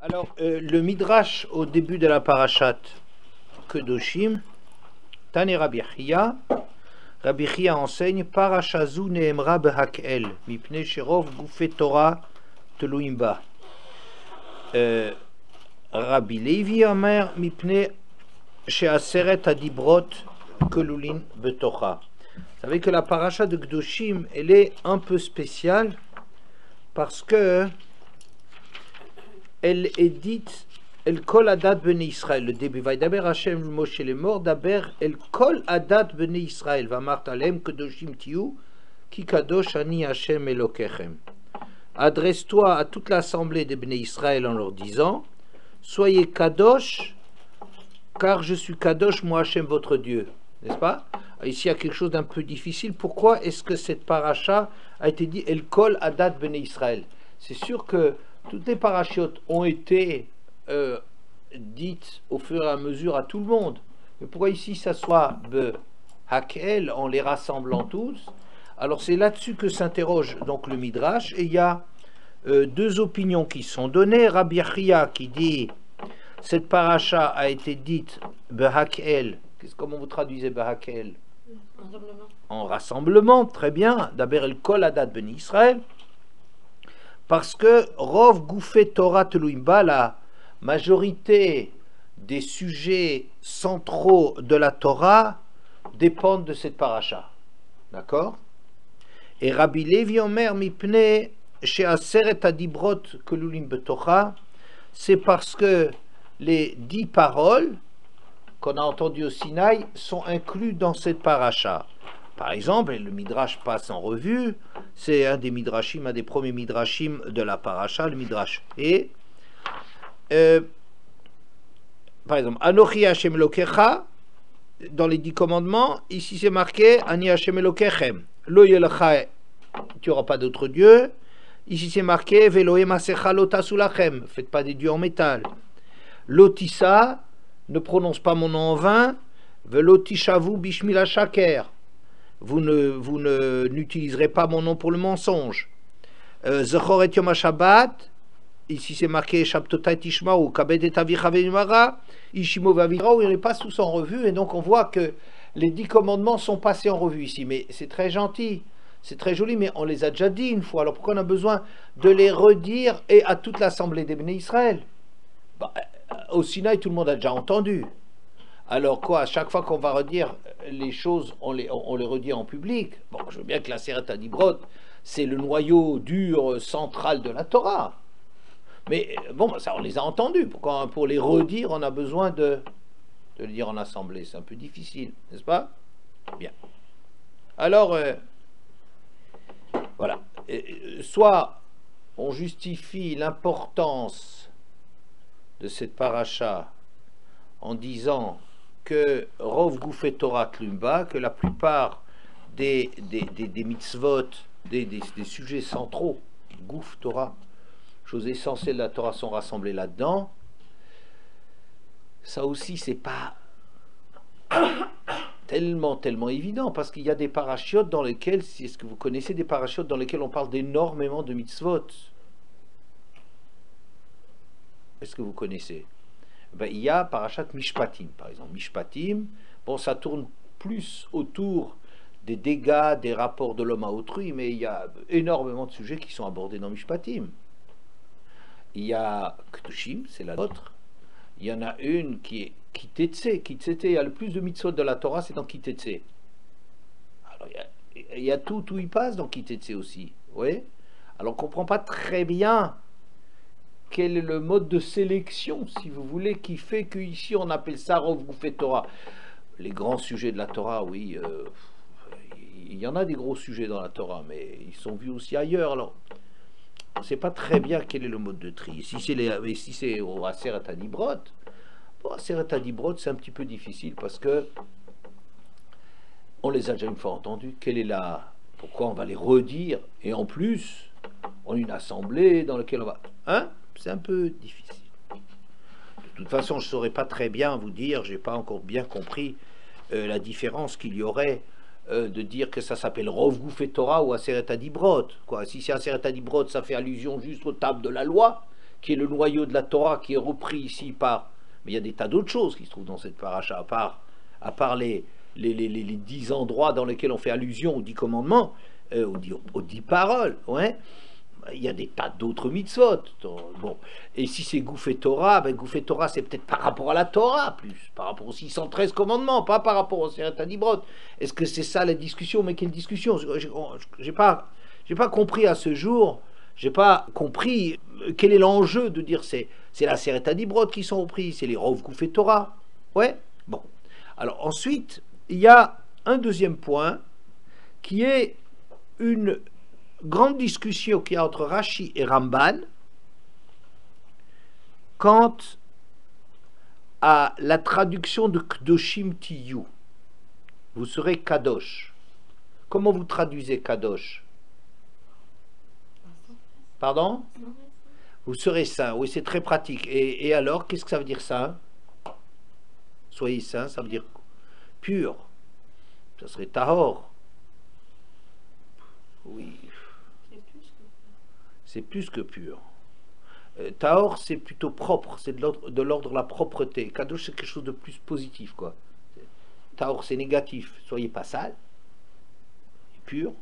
Alors, le Midrash au début de la parashat Kedoshim, Tane Rabbi Chia enseigne Parashazu neemra behakel, mipne sherov gufet Torah teluim ba. Rabbi Levi Omer mipne sheaseret adibrot kelulin betocha. Vous savez que la parasha de Kedoshim, elle est un peu spéciale parce que elle est dite El kol adat bnei Israël. Le début va d'Aber Hashem Moshe les morts d'Aber El kol adat bnei Israël va martalem kedoshim tiu ki kadosh ani Hashem Elokechem. Adresse-toi à toute l'assemblée des bnei Israël en leur disant soyez kadosh car je suis kadosh moi Hashem votre Dieu, n'est-ce pas? Ici il y a quelque chose d'un peu difficile. Pourquoi est-ce que cette paracha a été dit El kol adat bnei Israël? C'est sûr que toutes les parachutes ont été dites au fur et à mesure à tout le monde. Mais pourquoi ici ça soit Hakel en les rassemblant tous? Alors c'est là-dessus que s'interroge donc le Midrash, et il y a deux opinions qui sont données. Rabbi Chia qui dit cette paracha a été dite Behakel. Comment vous traduisez Behakel? En rassemblement, très bien. D'abord el kol adat bnei Israël. Parce que Rov Gufet Torah Teluimba, la majorité des sujets centraux de la Torah dépendent de cette paracha. D'accord? Et Rabbi Levi Omer Mipne Sheaseret Adibrot Kelulim Betocha, c'est parce que les 10 paroles qu'on a entendues au Sinaï sont incluses dans cette paracha. Par exemple, le Midrash passe en revue, c'est un des Midrashim, un des premiers Midrashim de la paracha, le Midrash. Et, par exemple, Anochi Hashem Elokecha, dans les 10 commandements, ici c'est marqué Ani Hashem Elokechem. Lo yelecha, tu n'auras pas d'autre Dieu. Ici c'est marqué Veloe Masecha Lotasulachem, faites pas des dieux en métal. Lotissa, ne prononce pas mon nom en vain. Velotishavu Bishmila Shaker. Vous n'utiliserez pas mon nom pour le mensonge. Zechor et Yom HaShabbat, ici c'est marqué Shabtotai Tishmaou, Kabed et Avicha Ve'imara, Ishimo Vavira, où il passe tous en revue, et donc on voit que les 10 commandements sont passés en revue ici. Mais c'est très gentil, c'est très joli, mais on les a déjà dit une fois, alors pourquoi on a besoin de les redire et à toute l'assemblée des Bnei Israël? Au Sinaï, tout le monde a déjà entendu. Alors quoi, à chaque fois qu'on va redire les choses, on les redit en public. Bon, je veux bien que la Seret Adibrot, c'est le noyau dur central de la Torah. Mais bon, ça on les a entendus. Pourquoi pour les redire, on a besoin de le dire en assemblée? C'est un peu difficile, n'est-ce pas? Bien. Alors, voilà. Soit on justifie l'importance de cette paracha en disant que Rov Gufet Torah Tlumba, que la plupart des mitzvot, des sujets centraux, Guf Torah, choses essentielles de la Torah sont rassemblées là-dedans. Ça aussi, c'est pas tellement évident, parce qu'il y a des parachutes dans lesquels, est-ce que vous connaissez des parachutes dans lesquels on parle d'énormément de mitzvot? Est-ce que vous connaissez? Ben, il y a Parashat Mishpatim, par exemple. Mishpatim, bon, ça tourne plus autour des dégâts, des rapports de l'homme à autrui, mais il y a énormément de sujets qui sont abordés dans Mishpatim. Il y a Kedoshim, c'est la nôtre. Il y en a une qui est Kitetse. Kitetse, il y a le plus de mitzvot de la Torah, c'est dans Kitetse. Alors, il y a tout où il passe dans Kitetse aussi. Oui. Alors, on ne comprend pas très bien quel est le mode de sélection, si vous voulez, qui fait qu'ici on appelle ça Rov Gufet Torah. Les grands sujets de la Torah, oui, il y en a des gros sujets dans la Torah, mais ils sont vus aussi ailleurs. Alors, on ne sait pas très bien quel est le mode de tri. Si c'est au Aseret Adibrot, bon, Aseret Adibrot, c'est un petit peu difficile parce que on les a déjà une fois entendus. Pourquoi on va les redire? Et en plus, on a une assemblée dans laquelle on va... Hein? C'est un peu difficile. De toute façon, je ne saurais pas très bien vous dire, je n'ai pas encore bien compris la différence qu'il y aurait de dire que ça s'appelle Rov Gufet Torah ou Aseret Adibrot. Si c'est Aseret Adibrot, ça fait allusion juste aux tables de la loi qui est le noyau de la Torah, qui est repris ici par... Mais il y a des tas d'autres choses qui se trouvent dans cette paracha, à part les 10 endroits dans lesquels on fait allusion aux 10 commandements, aux 10 paroles, ouais. Il y a des tas d'autres mitzvot. Bon. Et si c'est Gouffé Torah, ben Gouffé Torah, c'est peut-être par rapport à la Torah, plus, par rapport aux 613 commandements, pas par rapport au Seret HaDibrot. Est-ce que c'est ça la discussion? Mais quelle discussion? J'ai pas compris à ce jour, j'ai pas compris quel est l'enjeu de dire c'est la Seret HaDibrot qui sont repris, c'est les Rov Gouffé Torah. Ouais. Bon. Alors ensuite, il y a un deuxième point qui est une grande discussion qu'il y a entre Rashi et Ramban quant à la traduction de Kdoshim Tiyu. Vous serez Kadosh. Comment vous traduisez Kadosh? Pardon? Vous serez saint. Oui, c'est très pratique. Et alors, qu'est-ce que ça veut dire saint? Soyez saint, ça veut dire pur. Ça serait Tahor. Oui. C'est plus que pur. Tahor, c'est plutôt propre, c'est de l'ordre de la propreté. Kadosh, c'est quelque chose de plus positif, quoi. Tahor, c'est négatif. Soyez pas sale, pur,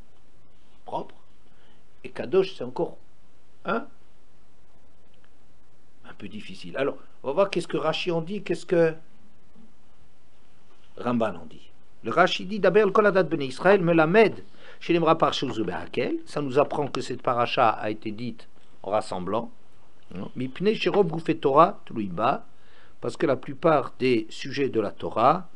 propre. Et Kadosh, c'est encore un peu difficile. Alors, on va voir qu'est-ce que Rashi en dit, qu'est-ce que Ramban en dit. Le Rashi dit d'abord le Koladat Ben Israël me l'amède chez les Mraparshou Zubehakel. Ça nous apprend que cette paracha a été dite en rassemblant. Mipne Sherov Gouffé Torah Tlouiba, parce que la plupart des sujets de la Torah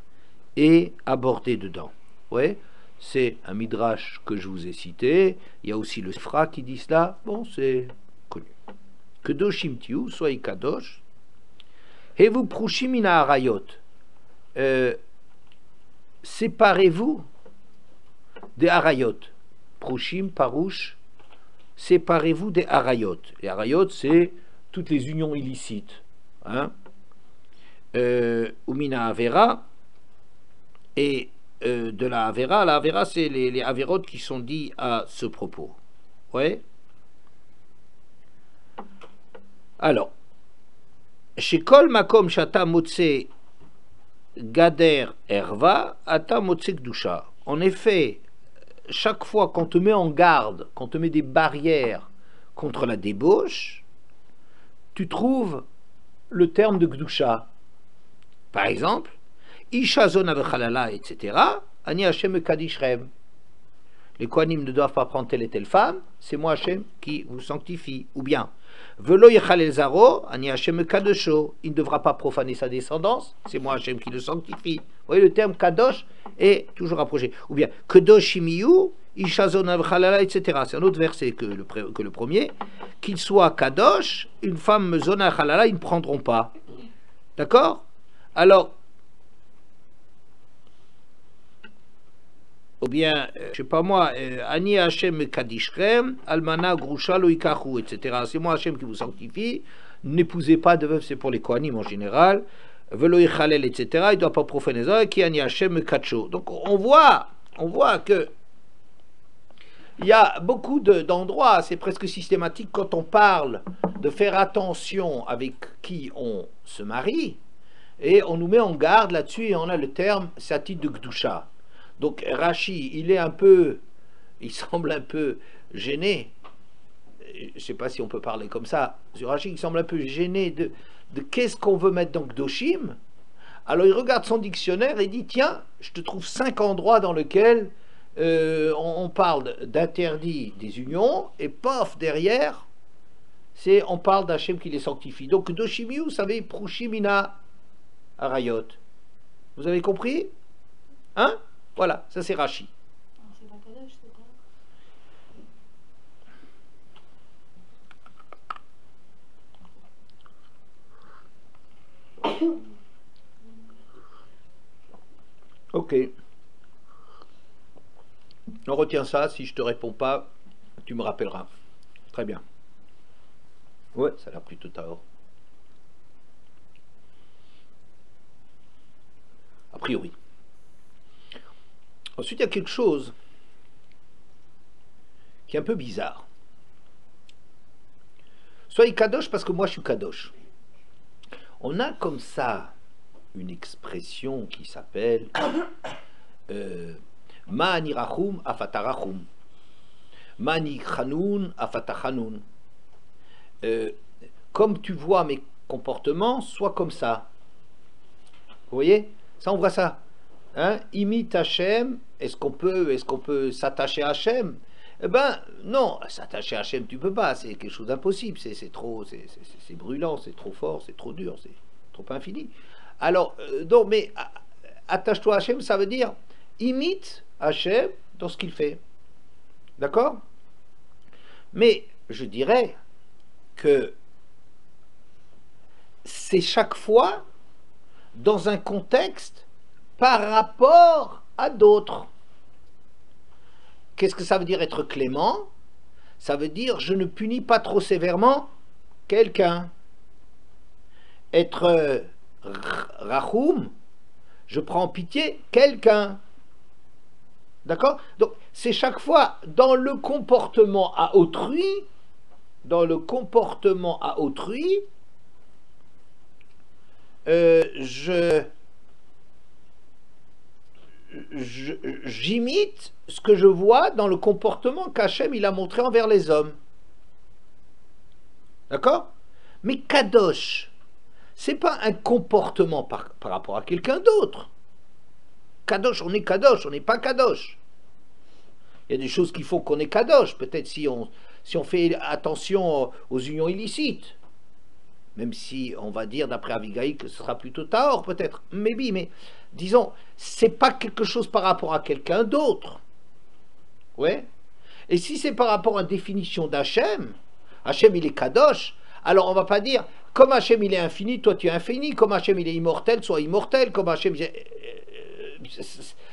est abordé dedans. Ouais, c'est un midrash que je vous ai cité. Il y a aussi le Sifra qui dit cela. Bon, c'est connu. Kedoshim Tiu, soyez Kadosh. Et vous Prushimina Arayot. Séparez-vous des Arayot. Prushim, Parouche. Séparez-vous des Arayot. Les Arayot, c'est toutes les unions illicites. Hein? Umina Avera. Et de la Avera, c'est les Averot qui sont dits à ce propos. Ouais. Alors, chez Kol Makom Shata Motse Gader Erva, Ata Motse Gdusha. En effet, chaque fois qu'on te met en garde, qu'on te met des barrières contre la débauche, tu trouves le terme de Gdusha. Par exemple, Isha Zona Vechalala, etc. Ani Hashem Kadishrem. Les Kohanim ne doivent pas prendre telle et telle femme, c'est moi Hashem qui vous sanctifie. Ou bien, Velo Yechalel Zaro, Ani Hashem Kadosho. Il ne devra pas profaner sa descendance, c'est moi Hashem qui le sanctifie. Vous voyez, le terme Kadosh est toujours approché. Ou bien, Kedosh Imiyu, Isha Zona Vechalala, etc. C'est un autre verset que le premier. Qu'il soit Kadosh, une femme Zona Vechalala, ils ne prendront pas. D'accord? Alors, ou bien, je sais pas moi, Ani Hashem Kadishrem, Almana Grusha Loikachu, etc. C'est moi Hashem qui vous sanctifie. N'épousez pas de veuve, c'est pour les Kohanim en général. Velo Yechalel, etc. Il ne doit pas profaner ça, qui Ani Hashem Kacho. Donc on voit que il y a beaucoup d'endroits, c'est presque systématique quand on parle de faire attention avec qui on se marie, et on nous met en garde là-dessus, et on a le terme, c'est à titre de Gdusha. Donc Rashi, il semble un peu gêné, je ne sais pas si on peut parler comme ça, Rashi il semble un peu gêné de qu'est-ce qu'on veut mettre dans Kedoshim. Alors il regarde son dictionnaire et dit, tiens, je te trouve 5 endroits dans lesquels on parle d'interdit des unions, et paf, derrière, on parle d'Hachem qui les sanctifie. Donc Kedoshim, vous savez, Prushimina Arayot. Vous avez compris? Hein? Voilà, ça c'est Rashi. C'est pas Kadosh, c'est pas... Ok. On retient ça, si je te réponds pas, tu me rappelleras. Très bien. Ouais, ça a l'air plutôt tard. A priori. Ensuite, il y a quelque chose qui est un peu bizarre. Soyez kadosh parce que moi je suis kadosh. On a comme ça une expression qui s'appelle Ma'ani rachum afatarachum. Ma'ani chanoun afatachanoun. Comme tu vois mes comportements, sois comme ça. Vous voyez? Ça, on voit ça. Hein? Imite Hachem. Est-ce qu'on peut s'attacher à Hachem? Eh ben, non, s'attacher à Hachem, tu peux pas. C'est quelque chose d'impossible. C'est trop, c'est brûlant, c'est trop fort, c'est trop dur, c'est trop infini. Alors, donc, mais attache-toi à Hachem, ça veut dire imite Hachem dans ce qu'il fait. D'accord? Mais je dirais que c'est chaque fois dans un contexte par rapport à d'autres. Qu'est-ce que ça veut dire être clément? Ça veut dire je ne punis pas trop sévèrement quelqu'un. Être rachoum, je prends en pitié quelqu'un. D'accord? Donc c'est chaque fois dans le comportement à autrui, j'imite ce que je vois dans le comportement qu'Hachem il a montré envers les hommes. D'accord? Mais kadosh, c'est pas un comportement par rapport à quelqu'un d'autre. Kadosh, on est kadosh, on n'est pas kadosh. Il y a des choses qui font qu'on est kadosh, peut-être si on fait attention aux unions illicites. Même si on va dire d'après Avigaïl que ce sera plutôt Tahor, peut-être, maybe, mais disons, c'est pas quelque chose par rapport à quelqu'un d'autre. Ouais. Et si c'est par rapport à la définition d'Hachem, Hachem il est Kadosh, alors on va pas dire, comme Hachem il est infini, toi tu es infini, comme Hachem il est immortel, sois immortel, comme Hachem...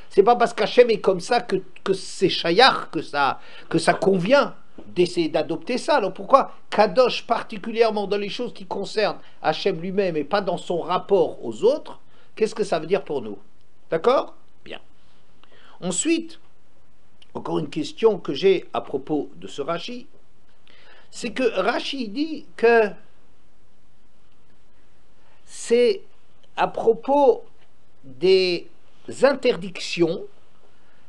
C'est pas parce qu'Hachem est comme ça que c'est shayach, que ça convient d'essayer d'adopter ça. Alors pourquoi Kadosh particulièrement dans les choses qui concernent Hachem lui-même et pas dans son rapport aux autres? Qu'est-ce que ça veut dire pour nous? D'accord? Bien. Ensuite, encore une question que j'ai à propos de ce Rashi, c'est que Rashi dit que c'est à propos des interdictions,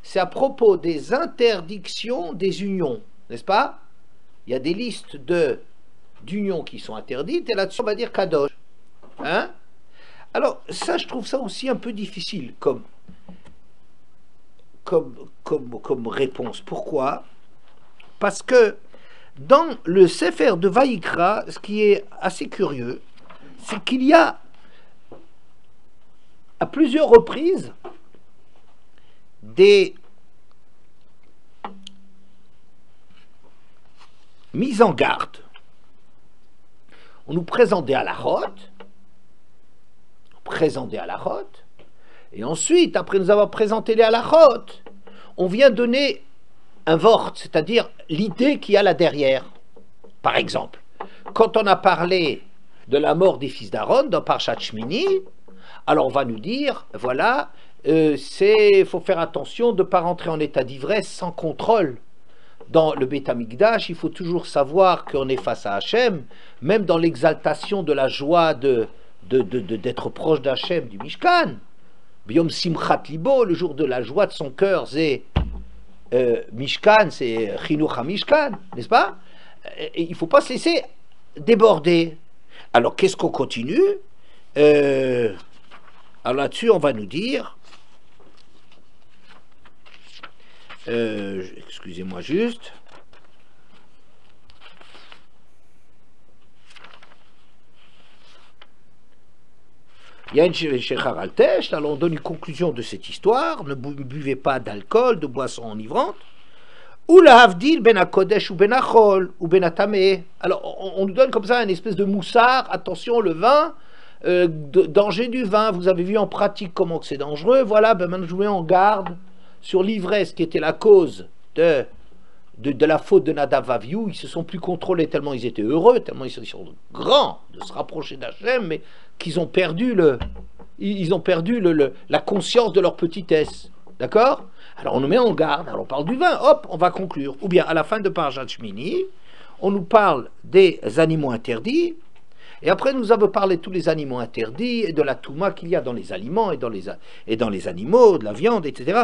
c'est à propos des interdictions des unions, n'est-ce pas? Il y a des listes d'unions qui sont interdites, et là-dessus on va dire Kadosh. Hein? Alors ça, je trouve ça aussi un peu difficile comme réponse. Pourquoi? Parce que dans le Sefer de Vaïkra, ce qui est assez curieux, c'est qu'il y a à plusieurs reprises des mises en garde. On nous présente des halakhot, et ensuite, après nous avoir présenté les halakhot, on vient donner un vort, c'est-à-dire l'idée qu'il y a là derrière. Par exemple, quand on a parlé de la mort des fils d'Aaron dans Parshat Shmini, alors on va nous dire, voilà, faut faire attention de ne pas rentrer en état d'ivresse sans contrôle. Dans le Beth Amikdash, il faut toujours savoir qu'on est face à Hachem, même dans l'exaltation de la joie d'être proche d'Hachem, du Mishkan. Biom Simchat Libo, le jour de la joie de son cœur, c'est Mishkan, c'est Chinuch HaMishkan, n'est-ce pas? Et il ne faut pas se laisser déborder. Alors qu'est-ce qu'on continue? Alors là-dessus, on va nous dire, excusez-moi juste, il y a une Shechar Altesh, alors on donne une conclusion de cette histoire, ne buvez pas d'alcool, de boissons enivrantes, ou la Havdil ben Akodesh ou ben Achol, ou ben Atameh. Alors on nous donne comme ça une espèce de moussard, attention le vin, danger du vin, vous avez vu en pratique comment c'est dangereux, voilà, ben maintenant je vous mets en garde sur l'ivresse qui était la cause de la faute de Nadav Avihu. Ils se sont plus contrôlés tellement ils étaient heureux, tellement ils sont grands de se rapprocher d'Hachem, mais qu'ils ont perdu la conscience de leur petitesse, d'accord? Alors on nous met en garde, alors on parle du vin, hop, on va conclure, ou bien à la fin de Parashat Shmini, on nous parle des animaux interdits, et après nous avons parlé de tous les animaux interdits, et de la touma qu'il y a dans les aliments, et dans les animaux, de la viande, etc.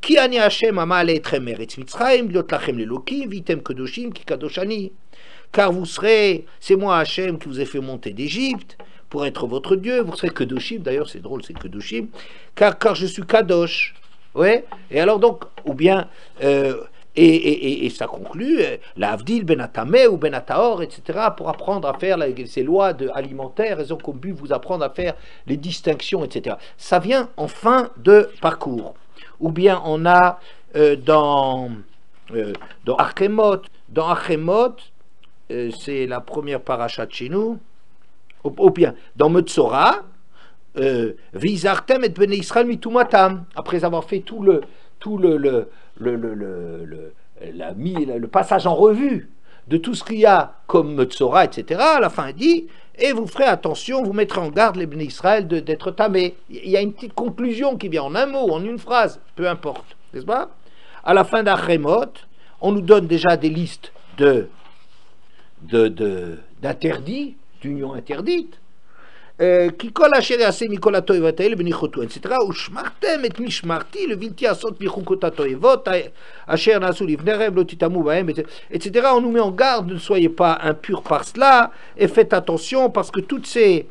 Ki ani Hashem amal etrem eretz Mitzrayim, liot lachem lelokim, vitem kedoshim, ki kadoshani. Car vous serez, c'est moi Hashem qui vous ai fait monter d'Égypte, pour être votre Dieu, vous serez Kedoshim, d'ailleurs c'est drôle, c'est Kedoshim, car je suis Kadosh. Ouais. Et alors donc, ou bien, et ça conclut, l'Avdil Benatame ou Benataor, etc., pour apprendre à faire ces lois alimentaires, elles ont comme but vous apprendre à faire les distinctions, etc. Ça vient en fin de parcours. Ou bien on a dans Achemot, c'est la première paracha de chez nous, ou bien dans Metzora, Vizartem et Bnei Israël mitumatam, après avoir fait tout le passage en revue de tout ce qu'il y a comme Metzora, etc., à la fin il dit, et vous ferez attention, vous mettrez en garde les Bnei Israël d'être tamés. Il y a une petite conclusion qui vient en un mot, en une phrase, peu importe, n'est-ce pas? À la fin d'Achemot, on nous donne déjà des listes d'interdits, d'unions interdites, qui kol asher yaseh mikol hatoevot haele benichotu, etc. Ushmartem et mishmarti levilti asot michukot hatoevot asher nasu livnerem lo titamu bahem, etc. On nous met en garde, ne soyez pas impurs par cela, et faites attention, parce que toutes ces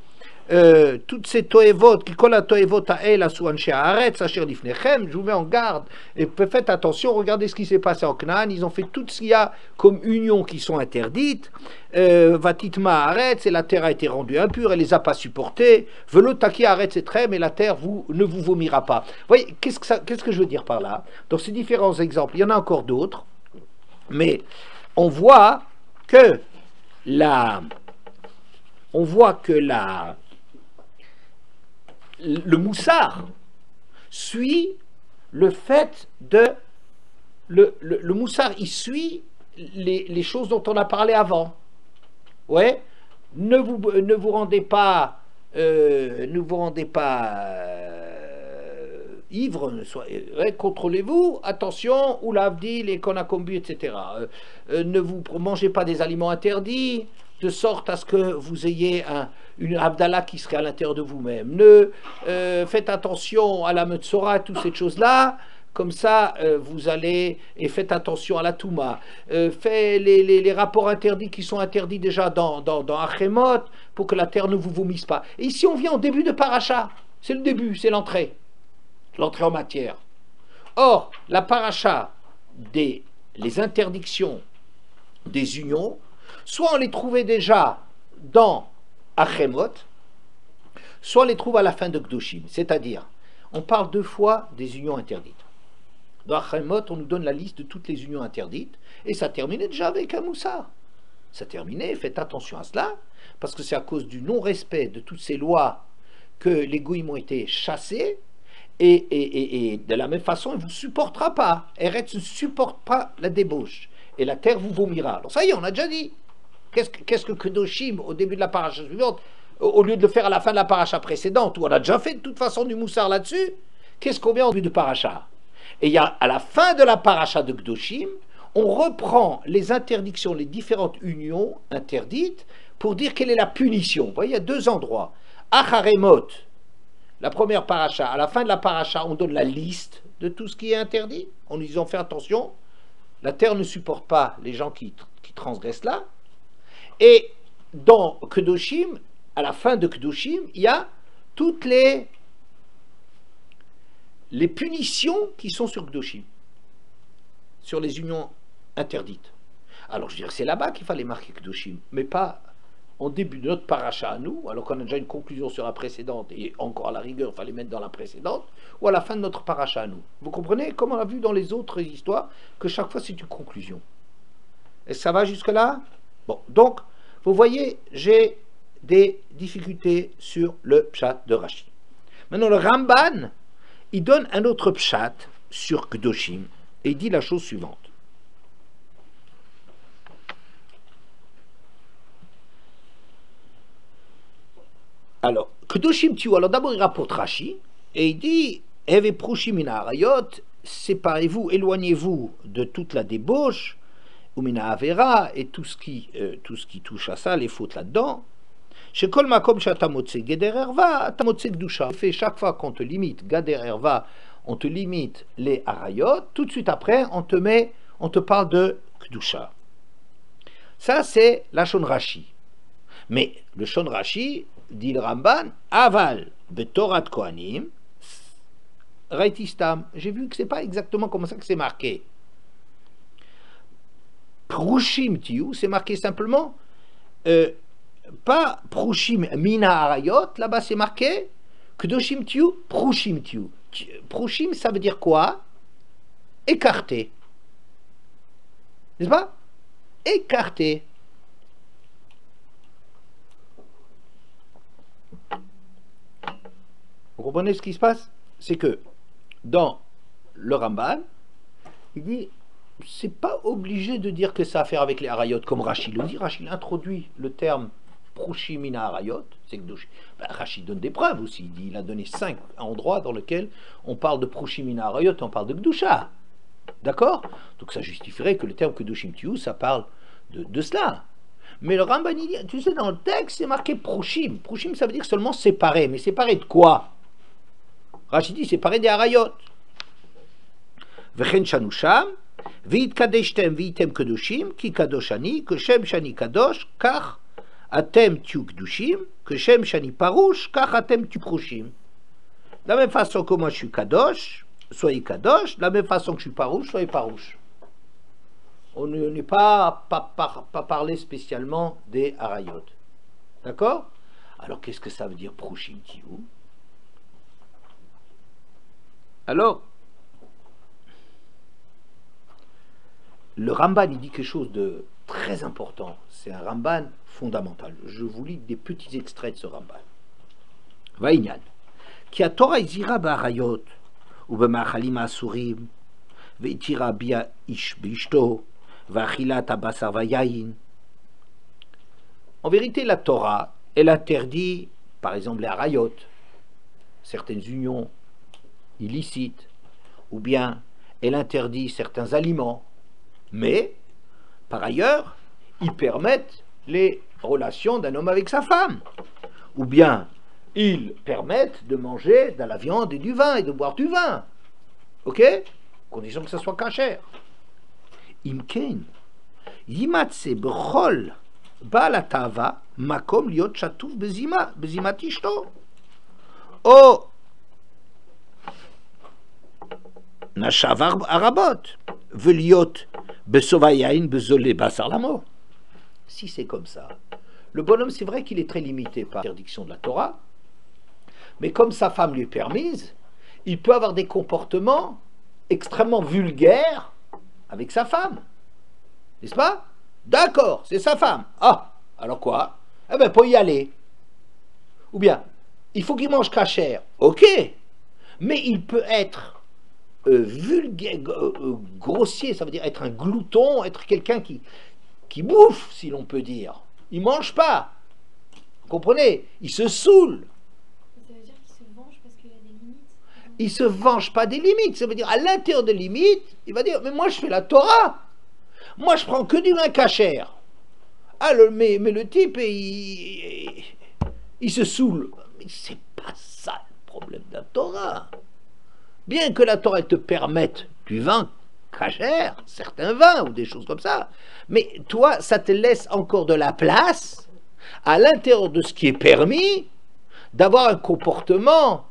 toevot, qui kol hatoevot haele asu anshe haaretz asher lifnechem, je vous mets en garde, et faites attention, regardez ce qui s'est passé en Canaan, ils ont fait tout ce qu'il y a comme unions qui sont interdites, Vatitma haaretz, et la terre a été rendue impure, elle les a pas supportées, velo taki haaretz etrem, et la terre ne vous vomira pas. Vous voyez, qu'est-ce que je veux dire par là? Dans ces différents exemples, il y en a encore d'autres, mais on voit que le moussard suit le fait de le moussard, il suit les choses dont on a parlé avant. Ouais, ne vous rendez pas ivre, contrôlez-vous, attention, ou l'avdil et konakombu, etc. Ne vous mangez pas des aliments interdits, de sorte à ce que vous ayez une Abdallah qui serait à l'intérieur de vous-même. Faites attention à la Metzora, toutes ces choses-là, comme ça vous allez, et faites attention à la Touma. Faites les rapports interdits qui sont interdits déjà dans Achemot, pour que la terre ne vous vomisse pas. Et ici on vient au début de Paracha, c'est le début, c'est l'entrée en matière. Or, la Paracha, les interdictions des unions, soit on les trouvait déjà dans Achemot, soit on les trouve à la fin de Kedoshim. C'est-à-dire, on parle deux fois des unions interdites. Dans Achemot, on nous donne la liste de toutes les unions interdites, et ça terminait déjà avec un moussard. Ça terminait, faites attention à cela, parce que c'est à cause du non-respect de toutes ces lois que les goïms ont été chassés, et de la même façon, il ne vous supportera pas. Eretz ne supporte pas la débauche, et la terre vous vomira. Alors ça y est, on a déjà dit. Qu'est-ce que Kedoshim, au début de la paracha suivante, au lieu de le faire à la fin de la paracha précédente, où on a déjà fait de toute façon du moussard là-dessus, qu'est-ce qu'on met en début de paracha? Et il y a, à la fin de la paracha de Kedoshim, on reprend les interdictions, les différentes unions interdites, pour dire quelle est la punition. Vous voyez, il y a deux endroits. Acharemot, la première paracha, à la fin de la paracha, on donne la liste de tout ce qui est interdit, en nous disant, fais attention, la terre ne supporte pas les gens qui transgressent là. Et dans Kedoshim, à la fin de Kedoshim, il y a toutes les punitions qui sont sur Kedoshim, sur les unions interdites. Alors je dirais que c'est là-bas qu'il fallait marquer Kedoshim, mais pas en début de notre paracha à nous, alors qu'on a déjà une conclusion sur la précédente, et encore à la rigueur, il fallait mettre dans la précédente, ou à la fin de notre paracha à nous. Vous comprenez, comme on a vu dans les autres histoires, que chaque fois c'est une conclusion. Est-ce que ça va jusque-là? Bon, donc, vous voyez, j'ai des difficultés sur le pshat de Rashi. Maintenant, le Ramban, il donne un autre pshat sur Kedoshim, et il dit la chose suivante. Alors, Kedoshim Tiu, alors d'abord il rapporte Rashi, et il dit, Eve Prushim min Harayot, séparez-vous, éloignez-vous de toute la débauche, ou mina avera, et tout ce qui touche à ça, les fautes là-dedans. Chez Kol Makom Shatamotse Geder Erva, Tamotse Gdusha. Fait chaque fois qu'on te limite Geder Erva, on te limite les Arayot, tout de suite après, on te parle de Gdusha. Ça, c'est la Shon Rashi. Mais le Shon Rashi, dit le Ramban, Aval, Betorat Kohanim, Raitistam. J'ai vu que c'est pas exactement comme ça que c'est marqué. Prushim Tiu, c'est marqué simplement, pas Prushim Mina Arayot, là-bas c'est marqué Kedoshim Tiu, Prushim Tiu. Prushim, ça veut dire quoi? Écarté. N'est-ce pas? Écarté. Vous comprenez ce qui se passe? C'est que dans le Ramban, il dit c'est pas obligé de dire que ça a à faire avec les Harayot, comme Rashi le dit. Rashi introduit le terme Prushimina Harayot, c'est que Rashi donne des preuves aussi. Il dit, il a donné 5 endroits dans lesquels on parle de Prushimina Harayot, on parle de Gdusha. D'accord? Donc ça justifierait que le terme Kedushim Tiu, ça parle de cela. Mais le Ramban, il dit, tu sais, dans le texte, c'est marqué Prushim. Prushim, ça veut dire seulement séparé. Mais séparé de quoi? Rashi dit séparé des Harayot. Vechen Shanusham, Vit Kadeshtem, Vitem Kedushim, Ki Kadoshani, que Shem Shani Kadosh, Kach Atem Tu Kedushim, que Shem Shani Parouche, Kach Atem Tu Prushim. De la même façon que moi je suis Kadosh, soyez Kadosh, de la même façon que je suis Parouche, soyez Parouche. On n'est pas parlé spécialement des Harayot. D'accord? Alors qu'est-ce que ça veut dire Prushim Tiu? Alors, le Ramban, il dit quelque chose de très important. C'est un Ramban fondamental. Je vous lis des petits extraits de ce Ramban. Vaïnyan. Ki a Torah izira ba'arayot, ou ba'machalim asurim, ve'itira bia ish be'ishto, va'achilat abasar va'yayin. En vérité, la Torah, elle interdit, par exemple, les arayot, certaines unions illicites, ou bien elle interdit certains aliments, mais par ailleurs ils permettent les relations d'un homme avec sa femme, ou bien ils permettent de manger de la viande et du vin et de boire du vin, ok, condition que ça soit kasher. Imken yimatse b'chol balatava makom liot chatouf bezimat ishto o Nashavar Arabot, Veliot, Besovayain, Bezolé, Basar Lamo. Si c'est comme ça, le bonhomme, c'est vrai qu'il est très limité par l'interdiction de la Torah, mais comme sa femme lui est permise, il peut avoir des comportements extrêmement vulgaires avec sa femme. N'est-ce pas? D'accord, c'est sa femme. Ah, alors quoi? Eh bien, pour y aller. Ou bien, il faut qu'il mange kasher. Ok, mais il peut être vulgaire, grossier, ça veut dire être un glouton, être quelqu'un qui bouffe, si l'on peut dire. Il mange pas. Vous comprenez? Il se saoule. Ça veut dire qu'il se venge parce qu'il y a des limites. Il se venge pas des limites. Ça veut dire à l'intérieur des limites, il va dire mais moi je fais la Torah. Moi je prends que du vin kasher. Ah mais le type il se saoule. Mais c'est pas ça le problème de la Torah. Bien que la Torah te permette du vin kasher, certains vins ou des choses comme ça, mais toi, ça te laisse encore de la place à l'intérieur de ce qui est permis d'avoir un comportement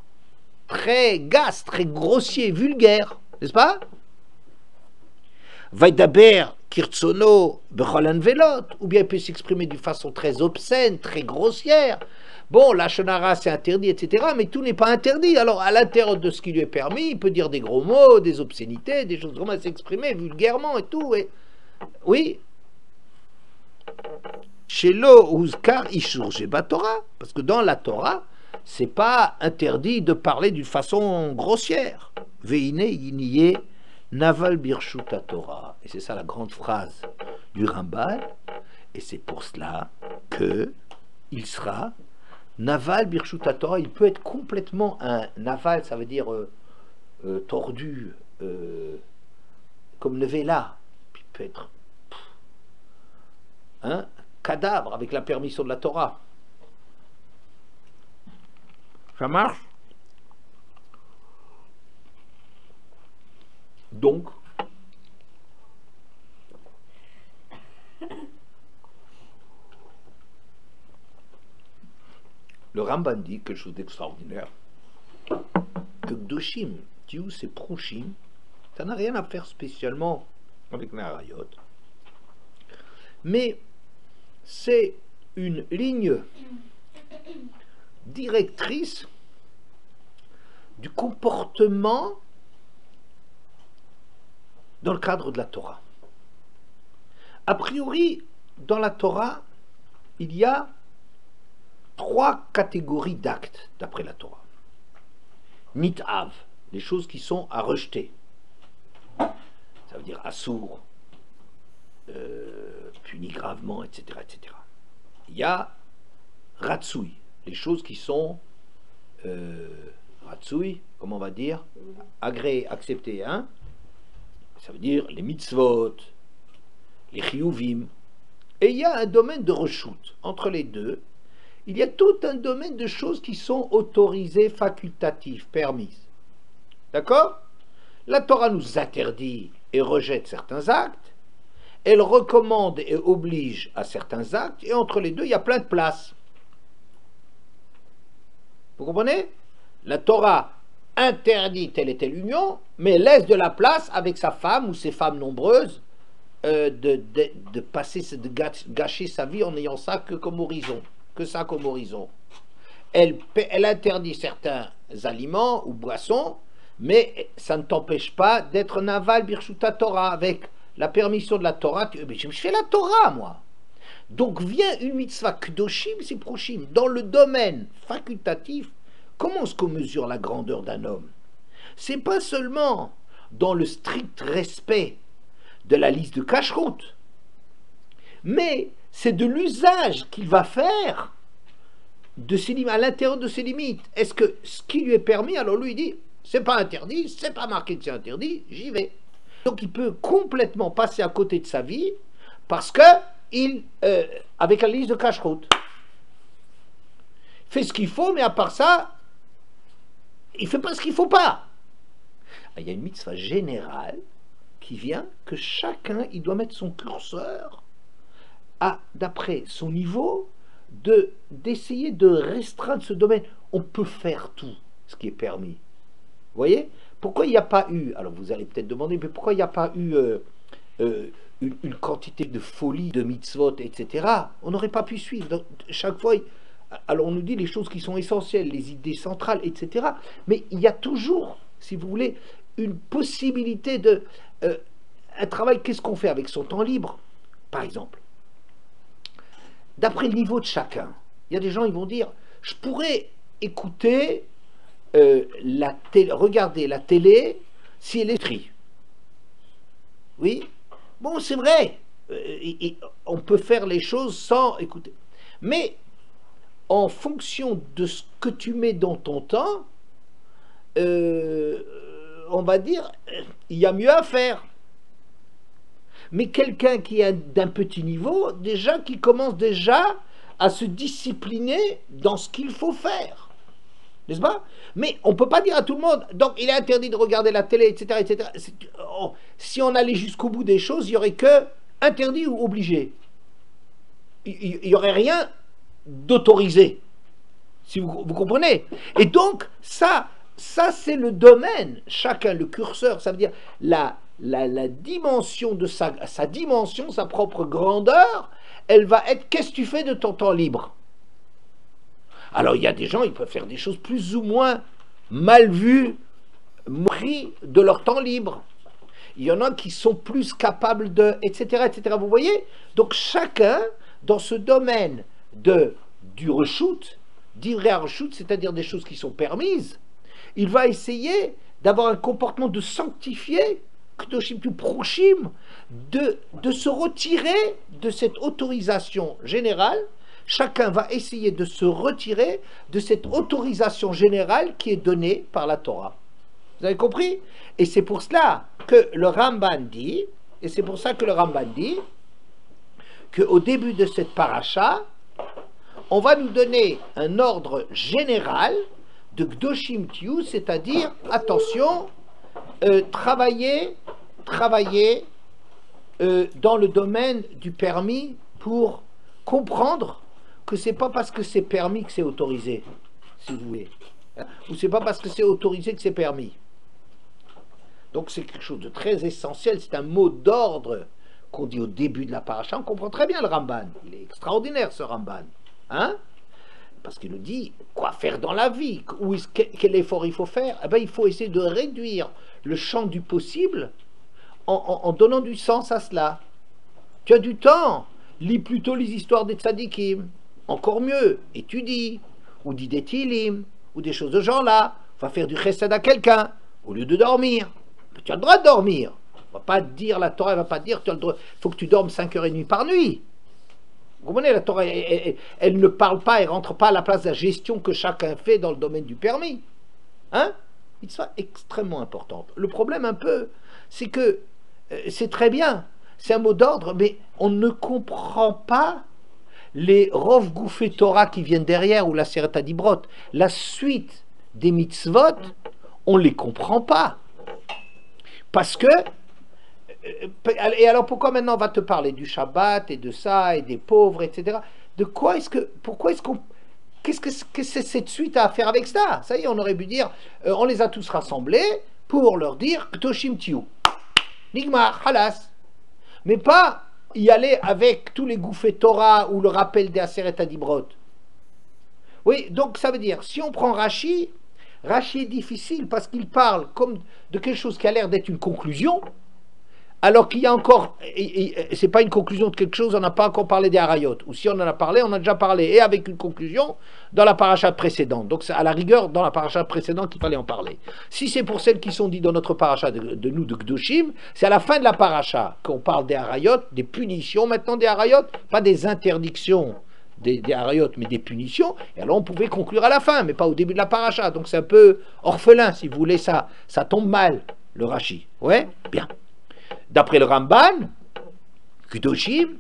très gasse, très grossier, vulgaire, n'est-ce pas? Vaidaber kirtsono becholan velot, ou bien il peut s'exprimer d'une façon très obscène, très grossière. Bon, la shonara c'est interdit, etc., mais tout n'est pas interdit. Alors, à l'intérieur de ce qui lui est permis, il peut dire des gros mots, des obscénités, des choses comme ça, s'exprimer vulgairement et tout. Et... oui. Chez lo uzkar ishur sheba Torah, parce que dans la Torah, c'est pas interdit de parler d'une façon grossière. Veine yiniye naval birshuta Torah. Et c'est ça la grande phrase du Ramban. Et c'est pour cela que il sera Naval Birshuta Torah. Il peut être complètement un naval, ça veut dire tordu, comme Nevela. Puis il peut être un cadavre avec la permission de la Torah. Ça marche? Donc, le Ramban dit quelque chose d'extraordinaire, que Gdoshim, Tiou, c'est Prouchim, ça n'a rien à faire spécialement avec Narayot, mais c'est une ligne directrice du comportement dans le cadre de la Torah. A priori, dans la Torah, il y a 3 catégories d'actes, d'après la Torah. Nit'av, les choses qui sont à rejeter. Ça veut dire assour, puni gravement, etc., etc. Il y a Ratsui, les choses qui sont Ratsui, comment on va dire, agréées, acceptées, hein? Ça veut dire les mitzvot, les chiyuvim. Et il y a un domaine de reshoot. Entre les deux, il y a tout un domaine de choses qui sont autorisées, facultatives, permises. D'accord? La Torah nous interdit et rejette certains actes. Elle recommande et oblige à certains actes. Et entre les deux, il y a plein de places. Vous comprenez? La Torah interdit telle et telle union, mais laisse de la place avec sa femme ou ses femmes nombreuses de passer, de gâcher sa vie en n'ayant ça que comme horizon. Que ça comme horizon. Elle interdit certains aliments ou boissons, mais ça ne t'empêche pas d'être naval birshuta Torah avec la permission de la Torah. Je fais la Torah, moi. Donc vient une mitzvah kdoshim, c'est prochim. Dans le domaine facultatif, comment est-ce qu'on mesure la grandeur d'un homme? C'est pas seulement dans le strict respect de la liste de cacheroute, mais c'est de l'usage qu'il va faire de ses limites, à l'intérieur de ses limites. Est-ce que ce qui lui est permis, alors lui il dit, c'est pas interdit, c'est pas marqué que c'est interdit, j'y vais. Donc il peut complètement passer à côté de sa vie parce que avec la liste de cacheroute, fait ce qu'il faut, mais à part ça, il fait pas ce qu'il faut pas. Il y a une mitzvah générale qui vient que chacun, il doit mettre son curseur d'après son niveau, d'essayer de restreindre ce domaine. On peut faire tout ce qui est permis. Vous voyez? Pourquoi il n'y a pas eu, alors vous allez peut-être demander, mais pourquoi il n'y a pas eu une quantité de folie, de mitzvot, etc. On n'aurait pas pu suivre. Donc, chaque fois, alors on nous dit les choses qui sont essentielles, les idées centrales, etc. Mais il y a toujours, si vous voulez, une possibilité de... un travail, qu'est-ce qu'on fait avec son temps libre, par exemple? D'après le niveau de chacun, il y a des gens, ils vont dire, je pourrais écouter regarder la télé si elle est tri. Oui, bon, c'est vrai, on peut faire les choses sans écouter. Mais en fonction de ce que tu mets dans ton temps, on va dire, il y a mieux à faire. Mais quelqu'un qui est d'un petit niveau, déjà, qui commence déjà à se discipliner dans ce qu'il faut faire. N'est-ce pas? Mais on ne peut pas dire à tout le monde, donc il est interdit de regarder la télé, etc. etc. Si on allait jusqu'au bout des choses, il n'y aurait que interdit ou obligé. Il n'y aurait rien d'autorisé. Si vous comprenez? Et donc, ça c'est le domaine, chacun, le curseur, ça veut dire la dimension de sa dimension, sa propre grandeur, elle va être, qu'est-ce que tu fais de ton temps libre? Alors il y a des gens, ils peuvent faire des choses plus ou moins mal vues, pris de leur temps libre. Il y en a qui sont plus capables de, etc., etc. Vous voyez? Donc chacun, dans ce domaine du reshoot, d'ivré à reshoot, c'est-à-dire des choses qui sont permises, il va essayer d'avoir un comportement de sanctifié, Kdoshim tu Prouchim, de se retirer de cette autorisation générale. Chacun va essayer de se retirer de cette autorisation générale qui est donnée par la Torah. Vous avez compris? Et c'est pour cela que le Ramban dit, qu'au début de cette paracha, on va nous donner un ordre général de Gdoshim Tiyu, c'est-à-dire, attention, travailler dans le domaine du permis pour comprendre que c'est pas parce que c'est permis que c'est autorisé, si vous voulez. Ou c'est pas parce que c'est autorisé que c'est permis. Donc c'est quelque chose de très essentiel, c'est un mot d'ordre qu'on dit au début de la paracha. On comprend très bien le Ramban, il est extraordinaire ce Ramban. Hein? Parce qu'il nous dit quoi faire dans la vie, quel effort il faut faire. Eh bien, il faut essayer de réduire le champ du possible en donnant du sens à cela. Tu as du temps, lis plutôt les histoires des tzadikim, encore mieux, étudie, ou dis des tilim, ou des choses de genre-là, va faire du chesed à quelqu'un, au lieu de dormir. Mais tu as le droit de dormir. On va pas te dire, la Torah ne va pas te dire, il faut que tu dormes 5h30 par nuit. Vous comprenez, la Torah, elle ne parle pas, elle ne rentre pas à la place de la gestion que chacun fait dans le domaine du permis. Hein? Il soit extrêmement importante. Le problème un peu, c'est que c'est très bien, c'est un mot d'ordre, mais on ne comprend pas les Rov Goufé Torah qui viennent derrière, ou la Seret Dibrot. La suite des mitzvot, on ne les comprend pas. Parce que, et alors pourquoi maintenant on va te parler du Shabbat et de ça, et des pauvres, etc. De quoi est-ce que, pourquoi est-ce qu'on, qu'est-ce que c'est cette suite à faire avec ça? Ça y est, on aurait pu dire, on les a tous rassemblés pour leur dire Ktoshim Tiyu. Nigmar, halas. Mais pas y aller avec tous les Goufé Torah ou le rappel des Aseret Adibrot. Oui, donc ça veut dire, si on prend Rashi, Rashi est difficile parce qu'il parle comme de quelque chose qui a l'air d'être une conclusion, alors qu'il y a encore, c'est pas une conclusion de quelque chose, on n'a pas encore parlé des Harayot, ou si on en a parlé, on a déjà parlé, et avec une conclusion dans la paracha précédente. Donc c'est à la rigueur dans la paracha précédente qu'il fallait en parler. Si c'est pour celles qui sont dites dans notre paracha de nous, de Gdoshim, c'est à la fin de la paracha qu'on parle des Harayot, des punitions maintenant des Harayot, pas des interdictions des Harayot, mais des punitions, et alors on pouvait conclure à la fin, mais pas au début de la paracha. Donc c'est un peu orphelin, si vous voulez, ça tombe mal, le Rashi. Ouais, bien. D'après le Ramban, Gdoshim,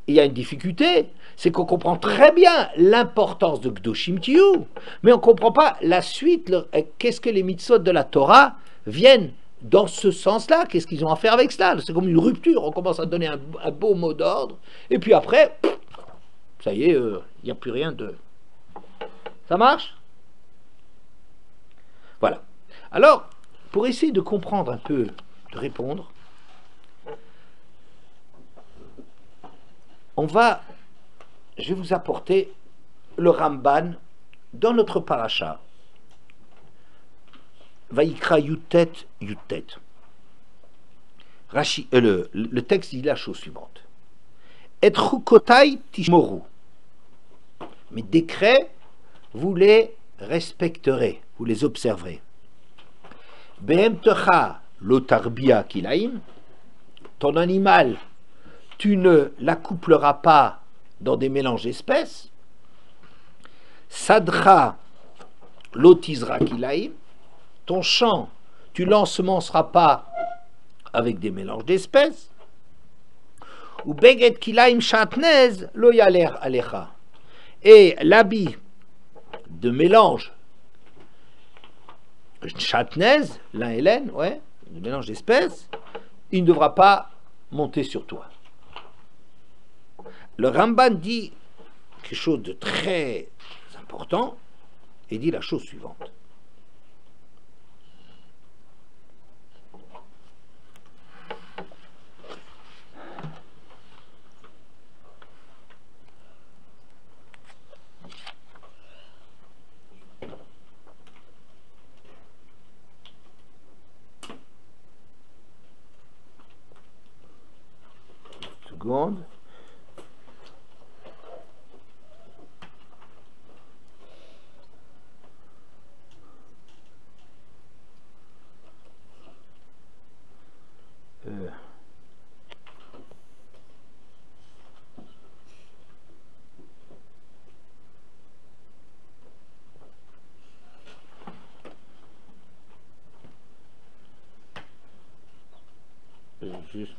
il y a une difficulté, c'est qu'on comprend très bien l'importance de Gdoshim Tiyu, mais on ne comprend pas la suite, qu'est-ce que les mitzvot de la Torah viennent dans ce sens-là, qu'est-ce qu'ils ont à faire avec cela. C'est comme une rupture, on commence à donner un beau mot d'ordre, et puis après, ça y est, il n'y a plus rien de... Ça marche? Voilà. Alors, pour essayer de comprendre un peu, de répondre, je vais vous apporter le Ramban dans notre paracha. Vaïkra Yutet Yutet. Le texte dit la chose suivante. Et chukotai tishmoru. Mes décrets, vous les respecterez, vous les observerez. Behemtecha lotarbia kilaim. Ton animal, tu ne l'accoupleras pas dans des mélanges d'espèces. Sadra lotizra kilaim, ton champ, tu l'ensemenceras pas avec des mélanges d'espèces. Ou beget kilaim shatnez lo yaler alecha, et l'habit de mélange shatnez, lin et laine, ouais, de mélange d'espèces, il ne devra pas monter sur toi. Le Ramban dit quelque chose de très important et dit la chose suivante. Seconde. Juste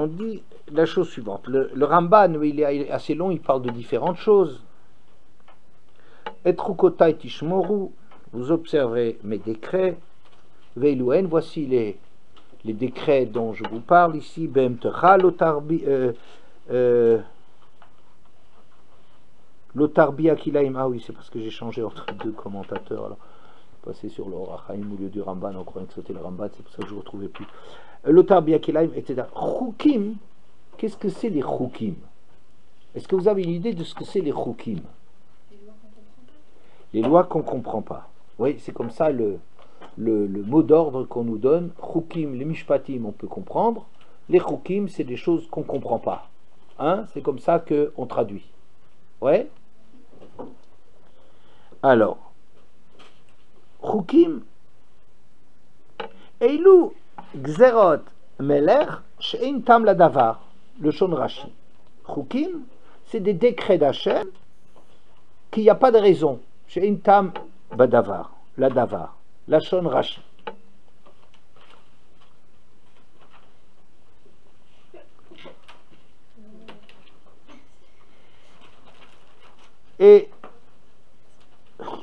on dit la chose suivante. Le Ramban, il est assez long, il parle de différentes choses. Et Rukotai Tishmoru, vous observerez mes décrets. Veilouen, voici les décrets dont je vous parle ici. Bemtecha Lotarbi Akilaim. Ah oui, c'est parce que j'ai changé entre deux commentateurs. Alors, passé sur le Orachaim au lieu du Ramban, en croyant que c'était le Ramban, c'est pour ça que je ne retrouvais plus. Lotarbi Akilaim, etc. Choukim, qu'est-ce que c'est les Choukim? Est-ce que vous avez une idée de ce que c'est les Choukim? Les lois qu'on ne comprend pas. Oui, c'est comme ça le mot d'ordre qu'on nous donne. Choukim, les mishpatim, on peut comprendre. Les choukim, c'est des choses qu'on ne comprend pas. Hein? C'est comme ça qu'on traduit. Ouais? Alors, choukim, Eilu gzerot melech she'in tam la davar, le shon Rashi. Choukim, c'est des décrets d'Hachem qu'il n'y a pas de raison. She'in tam badavar, la davar. La Shon Rashi. Et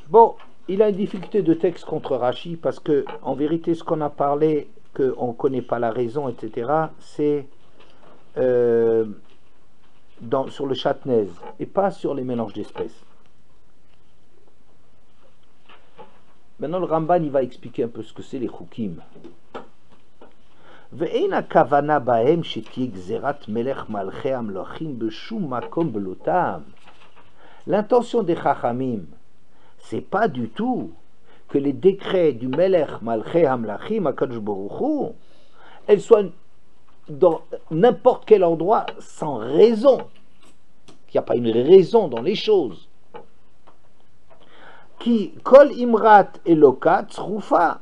bon, il a une difficulté de texte contre Rashi parce que, en vérité, ce qu'on a parlé, qu'on ne connaît pas la raison, etc., c'est sur le chatnez et pas sur les mélanges d'espèces. Maintenant, le Ramban, il va expliquer un peu ce que c'est les choukim. Ve'ein kavana bahem shetiye gzerat melech malchei amlochim b'shum makom belotam. L'intention des chachamim, c'est pas du tout que les décrets du melech malchei amlochim akadosh baruch hu, elles soient dans n'importe quel endroit sans raison. Il n'y a pas une raison dans les choses. Qui kol imrat elokat tzrufa,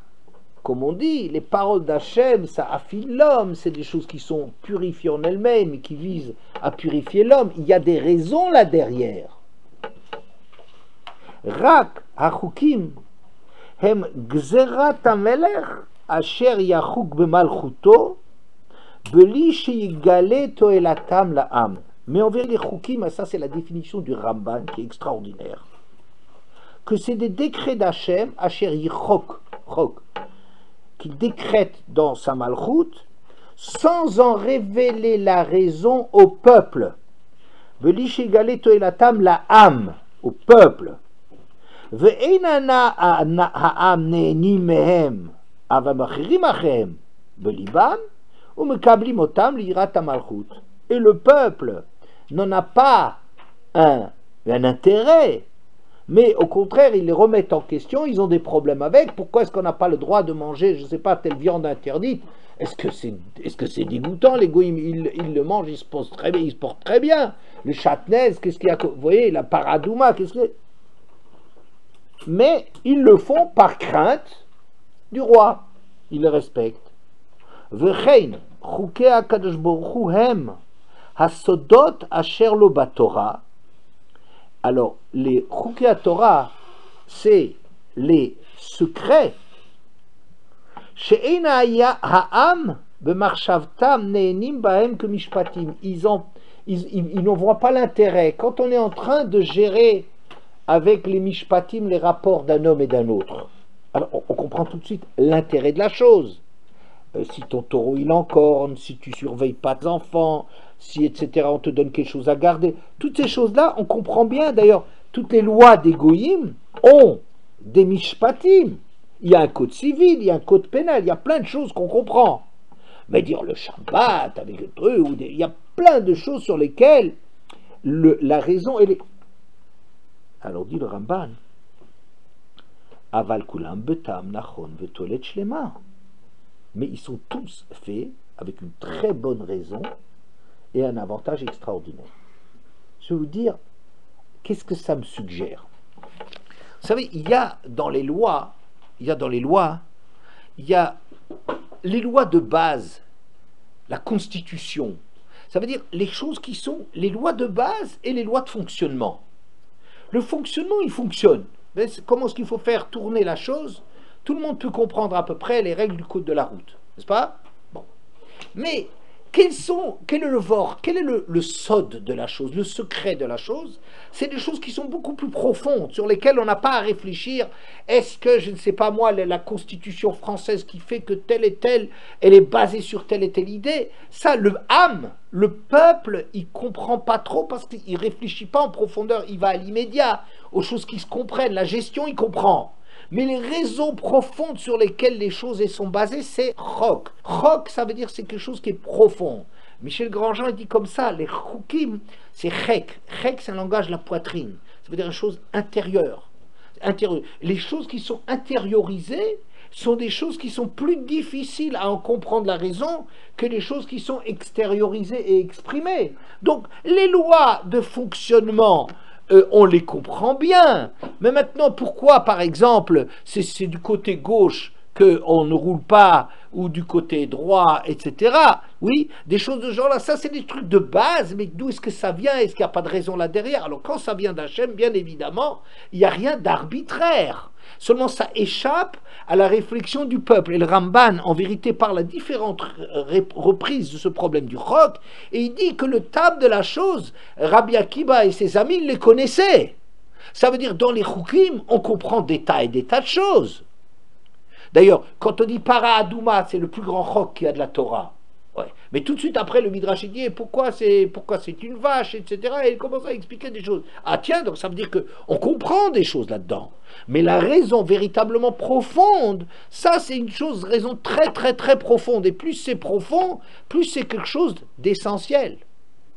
comme on dit, les paroles d'Hachem, ça affine l'homme, c'est des choses qui sont purifiées en elles-mêmes et qui visent à purifier l'homme. Il y a des raisons là derrière. Rak hachukim hem gzerat hamelech asher yachuk b'malchuto beli sheyigale toelatam la'am. Mais en vérité, les chukim, ça c'est la définition du Ramban qui est extraordinaire. Que c'est des décrets d'Hachem, Asher Yichok, qu'il décrète dans sa malchoute, sans en révéler la raison au peuple. Belishigale toelatam la âme, au peuple. Ve'einana ha'am ne'eni mehem, avamachirim achem, belibam, ou mekablim otam lirat malchoute. Et le peuple n'en a pas un intérêt, mais au contraire, ils les remettent en question, ils ont des problèmes avec. Pourquoi est-ce qu'on n'a pas le droit de manger, je ne sais pas, telle viande interdite? Est-ce que c'est dégoûtant? Les goïms, ils le mangent, ils se portent très bien. Le chatnez, qu'est-ce qu'il y a? Vous voyez, la paradouma, qu'est-ce que... Mais ils le font par crainte du roi. Ils le respectent. V'chein, chukei HaKadosh Baruch Hu hem, hasodot asher lo batorah. Alors, les Chukei Torah, c'est les secrets. She'ein ha'am b'marshavtam ne'enim ba'hem kemishpatim. Ils n'en voient pas l'intérêt. Quand on est en train de gérer avec les mishpatim les rapports d'un homme et d'un autre, alors on comprend tout de suite l'intérêt de la chose. Si ton taureau il encorne, si tu surveilles pas tes enfants, si etc. on te donne quelque chose à garder. Toutes ces choses-là, on comprend bien. D'ailleurs, toutes les lois des goïm ont des mishpatim. Il y a un code civil, il y a un code pénal, il y a plein de choses qu'on comprend. Mais dire le Shabbat avec le truc, il y a plein de choses sur lesquelles la raison elle est. Alors dit le Ramban, aval kulam betam nachon vetolet shlema. Mais ils sont tous faits avec une très bonne raison et un avantage extraordinaire. Je vais vous dire, qu'est-ce que ça me suggère? Vous savez, il y a les lois de base, la Constitution. Ça veut dire les choses qui sont les lois de base et les lois de fonctionnement. Le fonctionnement, il fonctionne. Comment est-ce qu'il faut faire tourner la chose? Tout le monde peut comprendre à peu près les règles du code de la route, n'est-ce pas? Bon. Mais quel est le vor, quel est le sod de la chose, le secret de la chose? C'est des choses qui sont beaucoup plus profondes, sur lesquelles on n'a pas à réfléchir. Est-ce que, je ne sais pas moi, la constitution française qui fait que telle et telle, elle est basée sur telle et telle idée? Ça, le peuple, il comprend pas trop parce qu'il réfléchit pas en profondeur, il va à l'immédiat, aux choses qui se comprennent. La gestion, il comprend. Mais les raisons profondes sur lesquelles les choses sont basées, c'est chok. Chok, ça veut dire c'est quelque chose qui est profond. Michel Grandjean, il dit comme ça, les chokim, c'est chek. Chek, c'est un langage de la poitrine. Ça veut dire une chose intérieure. Les choses qui sont intériorisées sont des choses qui sont plus difficiles à en comprendre la raison que les choses qui sont extériorisées et exprimées. Donc, les lois de fonctionnement, on les comprend bien. Mais maintenant, pourquoi, par exemple, c'est du côté gauche qu'on ne roule pas, ou du côté droit, etc. Oui, des choses de ce genre-là, ça c'est des trucs de base, mais d'où est-ce que ça vient? Est-ce qu'il n'y a pas de raison là derrière? Alors quand ça vient d'Hachem, bien évidemment, il n'y a rien d'arbitraire. Seulement ça échappe à la réflexion du peuple. Et le Ramban, en vérité, parle à différentes reprises de ce problème du chok, et il dit que le tab de la chose, Rabbi Akiva et ses amis les connaissaient. Ça veut dire, dans les chukim, on comprend des tas et des tas de choses. D'ailleurs, quand on dit para adouma, c'est le plus grand chok qu'il y a de la Torah. Ouais. Mais tout de suite après, le Midrash dit pourquoi c'est une vache, etc. Et il commence à expliquer des choses. Ah tiens, donc ça veut dire qu'on comprend des choses là-dedans. Mais la raison véritablement profonde, ça c'est une raison très très très profonde. Et plus c'est profond, plus c'est quelque chose d'essentiel.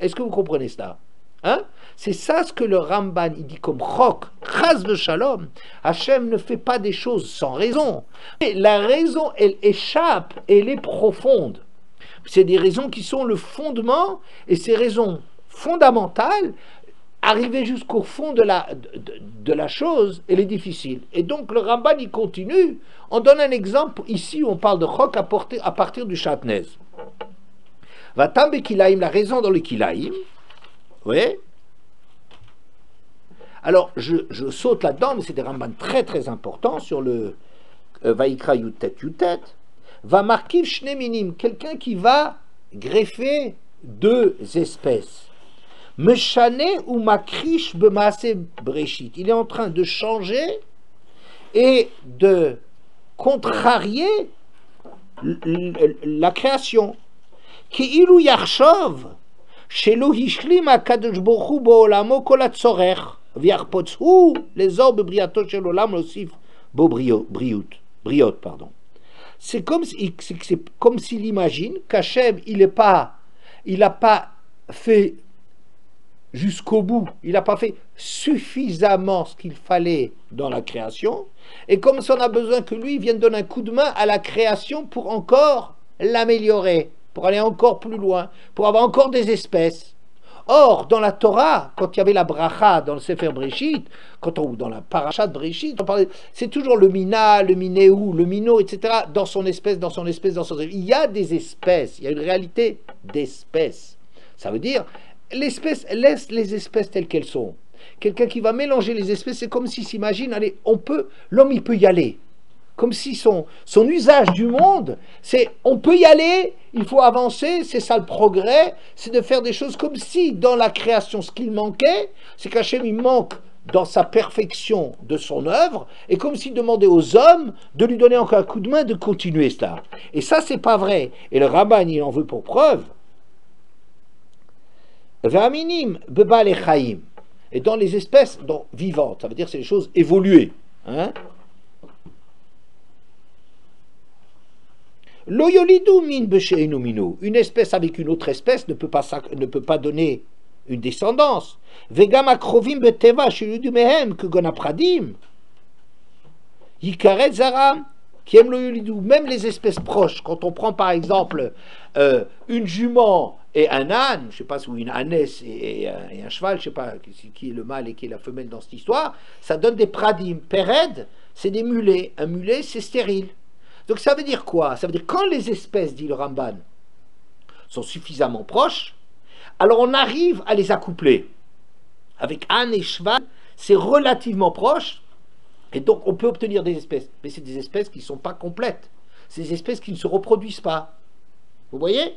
Est-ce que vous comprenez cela? Hein? C'est ça ce que le Ramban il dit comme chok, chas de shalom. Hachem ne fait pas des choses sans raison. Mais la raison, elle échappe, elle est profonde. C'est des raisons qui sont le fondement, et ces raisons fondamentales, arriver jusqu'au fond de la chose, elle est difficile. Et donc le Ramban il continue. On donne un exemple ici où on parle de chok à partir du Shatnez. Vatam bekilaim, la raison dans le kilaim. Oui. Alors, je saute là-dedans, mais c'est des Ramban très très importants sur le Vaikra Yutet Yutet. Va markiv shne minim, quelqu'un qui va greffer deux espèces. Meshane ou makrish b'maase breshit. Il est en train de changer et de contrarier la création. Ki ilu yachshov. שלא השלים הקדוש ברוך הוא בעולמו כל הצורך ויחפצו לאזור בבריאתו של עולם להוסיף בו בריאות. C'est comme s'il imagine qu'Hachem il n'a pas fait jusqu'au bout, il n'a pas fait suffisamment ce qu'il fallait dans la création, et comme ça on a besoin que lui vienne donner un coup de main à la création pour encore l'améliorer, pour aller encore plus loin, pour avoir encore des espèces. Or, dans la Torah, quand il y avait la bracha dans le Sefer Breshit, dans la parasha de Breshit, c'est toujours le mina, le minéou, le mino, etc., dans son espèce. Il y a des espèces, il y a une réalité d'espèces. Ça veut dire, l'espèce laisse les espèces telles qu'elles sont. Quelqu'un qui va mélanger les espèces, c'est comme s'il s'imagine, allez, l'homme il peut y aller. Comme si son usage du monde, c'est on peut y aller, il faut avancer, c'est ça le progrès, c'est de faire des choses comme si dans la création, ce qu'il manquait, c'est qu'Hachem il manque dans sa perfection de son œuvre, et comme s'il demandait aux hommes de lui donner encore un coup de main de continuer cela. Et ça, c'est pas vrai. Et le Ramban, il en veut pour preuve. V'aminim beba lechaim. Et dans les espèces vivantes, ça veut dire c'est des choses évoluées. Hein? Une espèce avec une autre espèce ne peut pas donner une descendance. Même les espèces proches, quand on prend par exemple une jument et un âne, je ne sais pas, ou une ânesse et un cheval, je ne sais pas qui est le mâle et qui est la femelle dans cette histoire, ça donne des pradim. Péred, c'est des mulets. Un mulet, c'est stérile. Donc ça veut dire quoi? Ça veut dire quand les espèces, dit le Ramban, sont suffisamment proches, alors on arrive à les accoupler. Avec âne et cheval, c'est relativement proche, et donc on peut obtenir des espèces. Mais c'est des espèces qui ne sont pas complètes. C'est des espèces qui ne se reproduisent pas. Vous voyez?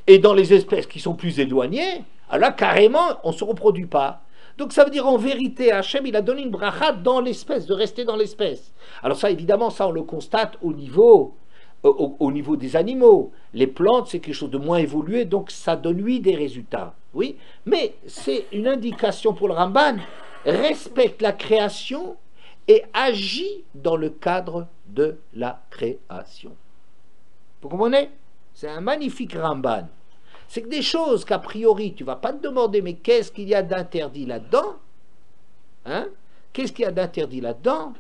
Et dans les espèces qui sont plus éloignées, alors là, carrément, on ne se reproduit pas. Donc ça veut dire en vérité, Hachem, il a donné une bracha dans l'espèce, de rester dans l'espèce. Alors ça, évidemment, ça on le constate au niveau des animaux. Les plantes, c'est quelque chose de moins évolué, donc ça donne lui des résultats. Oui, mais c'est une indication pour le Ramban, respecte la création et agit dans le cadre de la création. Vous comprenez? C'est un magnifique Ramban. C'est que des choses qu'a priori, tu ne vas pas te demander, mais qu'est-ce qu'il y a d'interdit là-dedans? Hein? Qu'est-ce qu'il y a d'interdit là-dedans?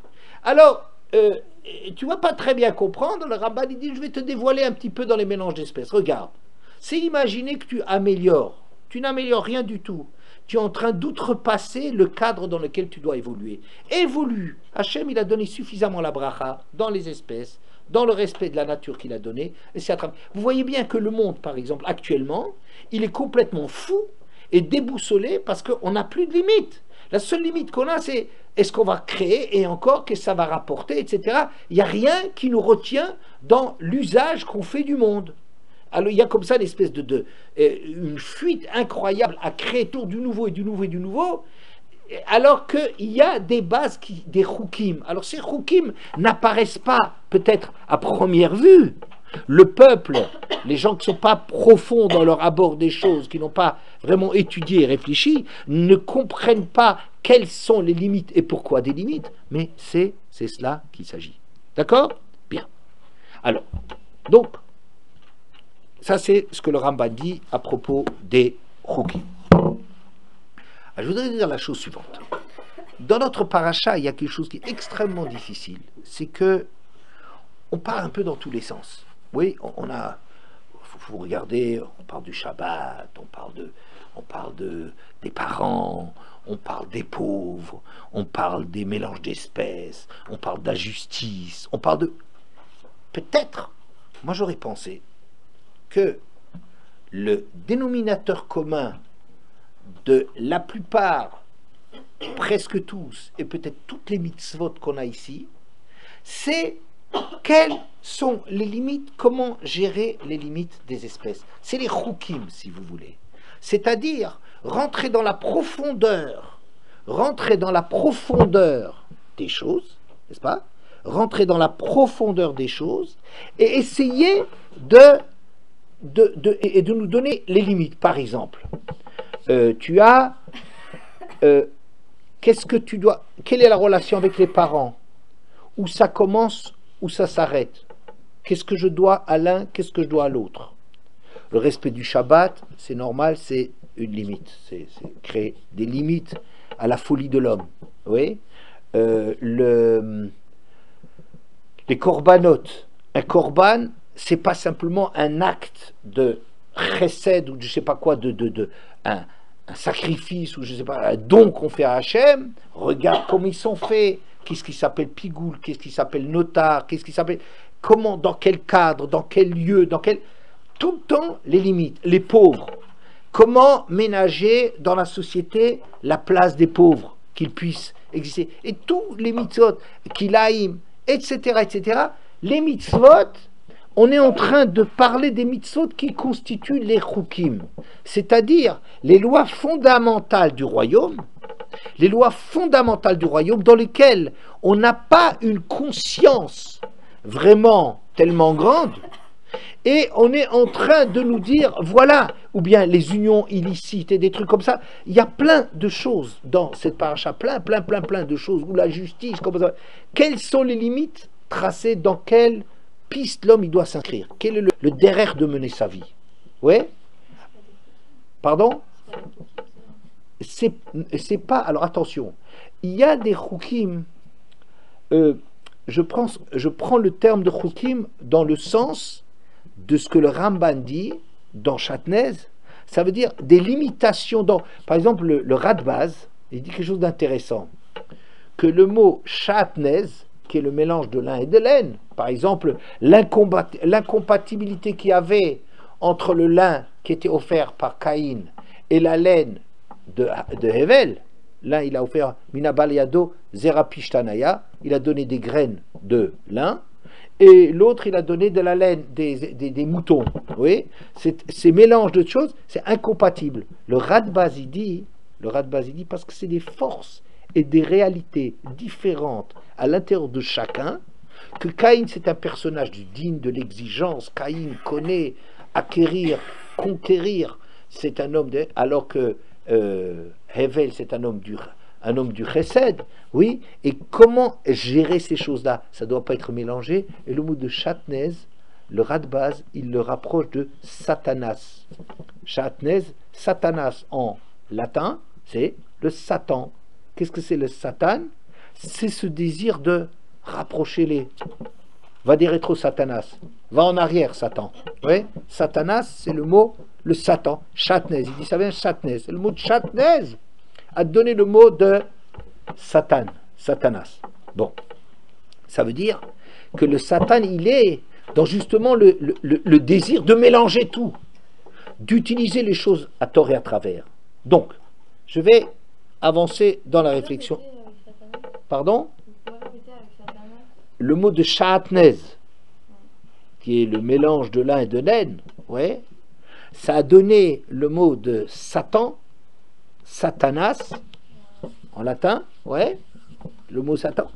Alors, tu ne vas pas très bien comprendre, le Ramban il dit, je vais te dévoiler un petit peu dans les mélanges d'espèces. Regarde, c'est imaginer que tu améliores. Tu n'améliores rien du tout. Tu es en train d'outrepasser le cadre dans lequel tu dois évoluer. Évolue. Hachem, il a donné suffisamment la bracha dans les espèces, dans le respect de la nature qu'il a donnée. Et c'est vous voyez bien que le monde, par exemple, actuellement, il est complètement fou et déboussolé parce qu'on n'a plus de limite. La seule limite qu'on a, c'est est-ce qu'on va créer et encore qu'est-ce que ça va rapporter, etc. Il n'y a rien qui nous retient dans l'usage qu'on fait du monde. Alors il y a comme ça une espèce une fuite incroyable à créer tout du nouveau et du nouveau et du nouveau, alors qu'il y a des bases, des choukim. Alors ces choukim n'apparaissent pas peut-être à première vue. Le peuple, les gens qui ne sont pas profonds dans leur abord des choses, qui n'ont pas vraiment étudié et réfléchi, ne comprennent pas quelles sont les limites et pourquoi des limites, mais c'est cela qu'il s'agit. D'accord? Bien. Alors, donc, ça, c'est ce que le Rambam dit à propos des choukim. Je voudrais dire la chose suivante. Dans notre paracha, il y a quelque chose qui est extrêmement difficile. C'est que on part un peu dans tous les sens. Oui, vous regardez, on parle du Shabbat, on parle des parents, on parle des pauvres, on parle des mélanges d'espèces, on parle de la justice, on parle de... Peut-être, moi j'aurais pensé que le dénominateur commun de la plupart, presque tous, et peut-être toutes les mitzvot qu'on a ici, c'est quelles sont les limites, comment gérer les limites des espèces. C'est les choukim, si vous voulez. C'est-à-dire rentrer dans la profondeur des choses, n'est-ce pas? Rentrer dans la profondeur des choses et essayer de nous donner les limites. Par exemple, qu'est-ce que tu dois, quelle est la relation avec les parents? Où ça commence, où ça s'arrête? Qu'est-ce que je dois à l'un, qu'est-ce que je dois à l'autre? Le respect du Shabbat, c'est normal, c'est une limite. C'est créer des limites à la folie de l'homme. Oui. Les corbanotes. Un korban, c'est pas simplement un acte de chesed ou je sais pas quoi, un sacrifice ou je sais pas, un don qu'on fait à Hachem. Regarde comment ils sont faits. Qu'est-ce qui s'appelle pigoul, qu'est-ce qui s'appelle notar, qu'est-ce qui s'appelle... Comment, dans quel cadre, dans quel lieu, dans quel... Tout le temps, les limites. Les pauvres. Comment ménager dans la société la place des pauvres, qu'ils puissent exister. Et tous les mitzvot, kilaïm, etc., etc., les mitzvot, on est en train de parler des mitzvot qui constituent les choukim, c'est-à-dire les lois fondamentales du royaume, dans lesquelles on n'a pas une conscience vraiment tellement grande, et on est en train de nous dire, voilà, ou bien les unions illicites et des trucs comme ça. Il y a plein de choses dans cette paracha, plein de choses, ou la justice, comme ça. Quelles sont les limites tracées, dans quelle piste l'homme il doit s'inscrire? Quel est le derrière de mener sa vie? Ouais? Pardon? C'est pas... Alors attention, il y a des choukim, je prends le terme de choukim dans le sens de ce que le Ramban dit dans Shatnez, ça veut dire des limitations dans... Par exemple, le Radbaz, il dit quelque chose d'intéressant, que le mot Shatnez, qui est le mélange de lin et de laine, par exemple, l'incompatibilité qu'il y avait entre le lin qui était offert par Caïn et la laine de Hevel. L'un, il a offert Minabal Yado Zerapishtanaya, il a donné des graines de lin, et l'autre il a donné de la laine, des moutons. Oui, ces mélanges de choses, c'est incompatible. Le Radbaz il dit, parce que c'est des forces et des réalités différentes à l'intérieur de chacun, que Caïn c'est un personnage du digne, de l'exigence. Caïn connaît acquérir, conquérir, c'est un homme alors que Hevel c'est un homme du chesed, oui, et comment gérer ces choses-là, ça ne doit pas être mélangé. Et le mot de Shatnez, le Radbaz, il le rapproche de Satanas. Shatnez, Satanas en latin, c'est le Satan. Qu'est-ce que c'est le Satan? C'est ce désir de rapprocher les... Va dire rétro Satanas, va en arrière Satan. Oui, Satanas, c'est le mot, le Satan. Shatnez, il dit ça vient Shatnez. Le mot de Shatnez a donné le mot de Satan, Satanas. Bon, ça veut dire que le Satan, il est dans justement le désir de mélanger tout, d'utiliser les choses à tort et à travers. Donc, je vais avancer dans la réflexion. Pardon? Le mot de Shatnez, qui est le mélange de lin et de laine, ouais, ça a donné le mot de Satan, Satanas, en latin, ouais, le mot Satan.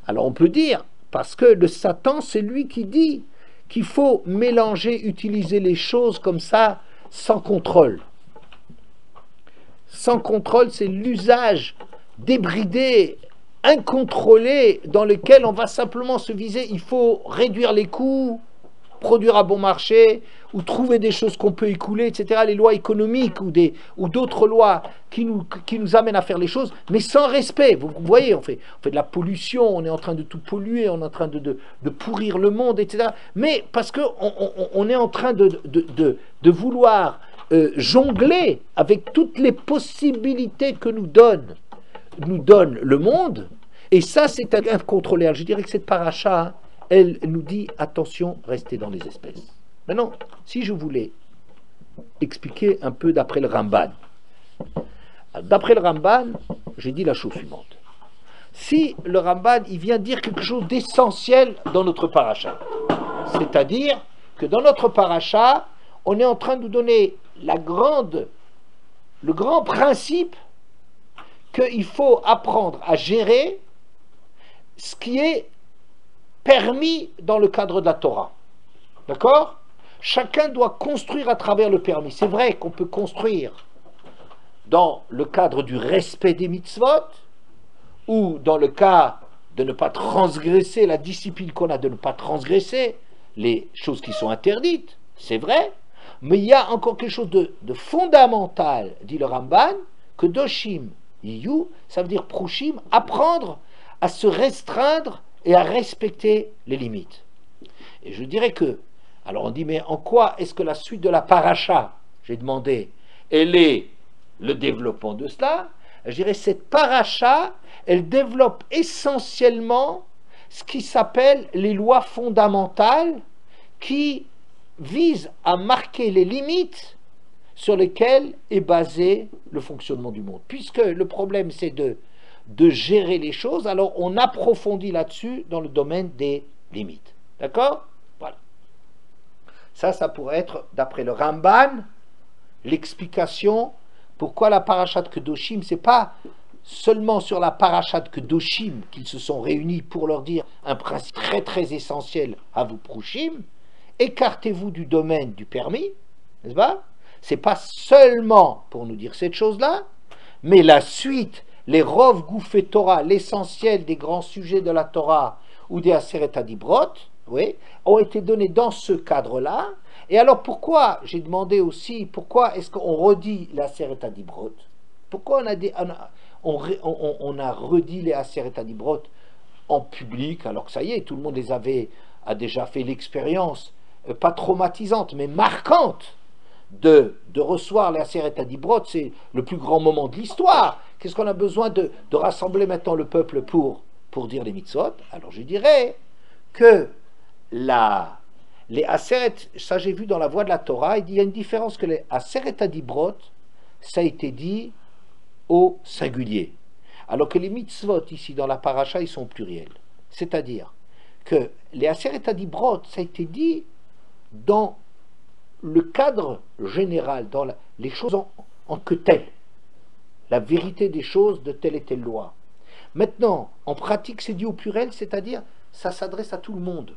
Alors on peut dire, parce que le Satan, c'est lui qui dit qu'il faut mélanger, utiliser les choses comme ça, sans contrôle. Sans contrôle, c'est l'usage débridé, incontrôlé, dans lequel on va simplement se viser. Il faut réduire les coûts, produire à bon marché, ou trouver des choses qu'on peut écouler, etc. Les lois économiques ou d'autres lois qui nous amènent à faire les choses, mais sans respect. Vous voyez, on fait de la pollution, on est en train de tout polluer, on est en train de pourrir le monde, etc. Mais parce qu'on est en train de vouloir jongler avec toutes les possibilités que nous donne le monde, et ça c'est incontrôlable. Je dirais que cette paracha, elle nous dit attention, restez dans les espèces. Maintenant, si je voulais expliquer un peu d'après le Ramban, j'ai dit la chose suivante. Si le Ramban il vient dire quelque chose d'essentiel dans notre paracha, c'est-à-dire que dans notre paracha, on est en train de nous donner le grand principe qu'il faut apprendre à gérer ce qui est permis dans le cadre de la Torah. D'accord? Chacun doit construire à travers le permis. C'est vrai qu'on peut construire dans le cadre du respect des mitzvot, ou dans le cas de ne pas transgresser la discipline qu'on a, de ne pas transgresser les choses qui sont interdites. C'est vrai. Mais il y a encore quelque chose de fondamental, dit le Ramban, que Doshim Iyu, ça veut dire Prushim, apprendre à se restreindre et à respecter les limites. Et je dirais que, alors on dit, mais en quoi est-ce que la suite de la paracha, j'ai demandé, elle est le développement de cela? Je dirais, cette paracha, elle développe essentiellement ce qui s'appelle les lois fondamentales qui visent à marquer les limites sur lesquelles est basé le fonctionnement du monde. Puisque le problème c'est de gérer les choses, alors on approfondit là-dessus dans le domaine des limites. D'accord? Voilà. Ça pourrait être, d'après le Ramban, l'explication pourquoi la parashat Kedoshim, c'est pas seulement sur la parashat Kedoshim qu'ils se sont réunis pour leur dire un principe très très essentiel à vous Prushim, écartez-vous du domaine du permis, n'est-ce pas? C'est pas seulement pour nous dire cette chose-là, mais la suite, les Rov Goufé Torah, l'essentiel des grands sujets de la Torah ou des Aseret Adibrot, oui, ont été donnés dans ce cadre-là. Et alors pourquoi, j'ai demandé aussi, pourquoi est-ce qu'on redit les Aseret Adibrot? Pourquoi on a redit les Aseret Adibrot en public, alors que ça y est, tout le monde a déjà fait l'expérience, pas traumatisante, mais marquante, de recevoir les Aseret Adibrot, c'est le plus grand moment de l'histoire. Qu'est-ce qu'on a besoin de rassembler maintenant le peuple pour dire les mitzvot? Alors je dirais que les Aseret, ça j'ai vu dans la voie de la Torah, il y a une différence que les Aseret Adibrot, ça a été dit au singulier. Alors que les mitzvot ici dans la paracha, ils sont pluriels. C'est-à-dire que les Aseret Adibrot, ça a été dit dans le cadre général, dans les choses en que telles, la vérité des choses de telle et telle loi. Maintenant, en pratique, c'est dit au pluriel, c'est-à-dire ça s'adresse à tout le monde.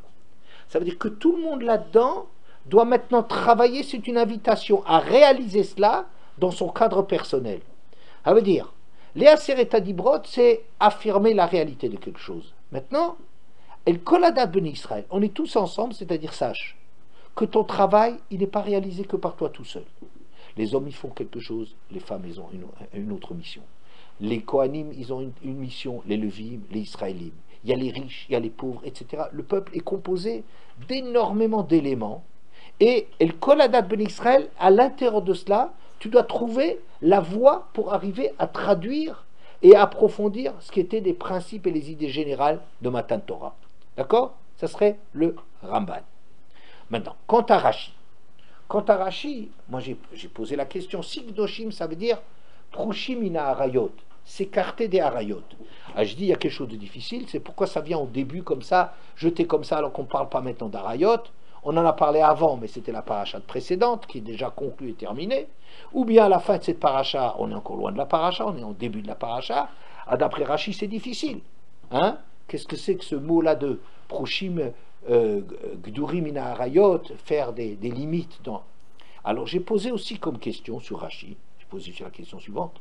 Ça veut dire que tout le monde là-dedans doit maintenant travailler, c'est une invitation à réaliser cela dans son cadre personnel. Ça veut dire, les Aseret Adibrot, c'est affirmer la réalité de quelque chose. Maintenant, El Kol Adat Bnei Israël, on est tous ensemble, c'est-à-dire sache que ton travail, il n'est pas réalisé que par toi tout seul. Les hommes, ils font quelque chose, les femmes, ils ont une autre mission. Les Kohanim, ils ont une mission, les Levim, les Israélim. Il y a les riches, il y a les pauvres, etc. Le peuple est composé d'énormément d'éléments. Et El Kol Adat Bnei Israël, à l'intérieur de cela, tu dois trouver la voie pour arriver à traduire et à approfondir ce qui étaient des principes et les idées générales de Matan Torah. D'accord? Ça serait le Ramban. Maintenant, quant à Rashi, moi j'ai posé la question, Sikdoshim, ça veut dire Prushim ina Arayot, s'écarter des Arayot. Ah, je dis, il y a quelque chose de difficile, c'est pourquoi ça vient au début comme ça, jeté comme ça, alors qu'on ne parle pas maintenant d'Arayot. On en a parlé avant, mais c'était la paracha précédente, qui est déjà conclue et terminée. Ou bien à la fin de cette paracha, on est encore loin de la paracha, on est au début de la paracha. Ah, d'après Rashi, c'est difficile. Hein? Qu'est-ce que c'est que ce mot-là de Prushim Gdurim ina Arayot, faire des limites dans... Alors j'ai posé aussi comme question sur Rashi, j'ai posé sur la question suivante,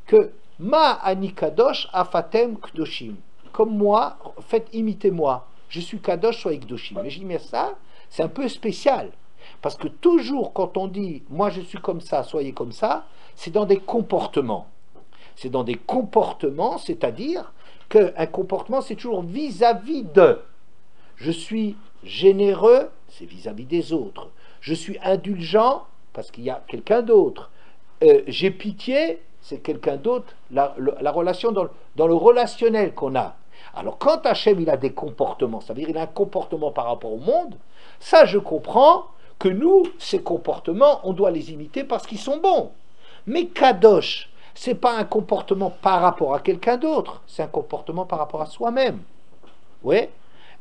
que Ma ani kadosh afatem kdoshim, comme moi, faites imitez-moi, je suis kadosh, soyez kdoshim. Mais j'ai dit, mais ça, c'est un peu spécial, parce que toujours quand on dit moi je suis comme ça, soyez comme ça, c'est dans des comportements. C'est dans des comportements, c'est-à-dire qu'un comportement c'est toujours vis-à-vis de. Je suis généreux, c'est vis-à-vis des autres. Je suis indulgent, parce qu'il y a quelqu'un d'autre. J'ai pitié, c'est quelqu'un d'autre. La relation dans le relationnel qu'on a. Alors quand Hachem il a des comportements, ça veut dire il a un comportement par rapport au monde, ça je comprends que nous, ces comportements, on doit les imiter parce qu'ils sont bons. Mais Kadosh, c'est pas un comportement par rapport à quelqu'un d'autre, c'est un comportement par rapport à soi-même. Oui.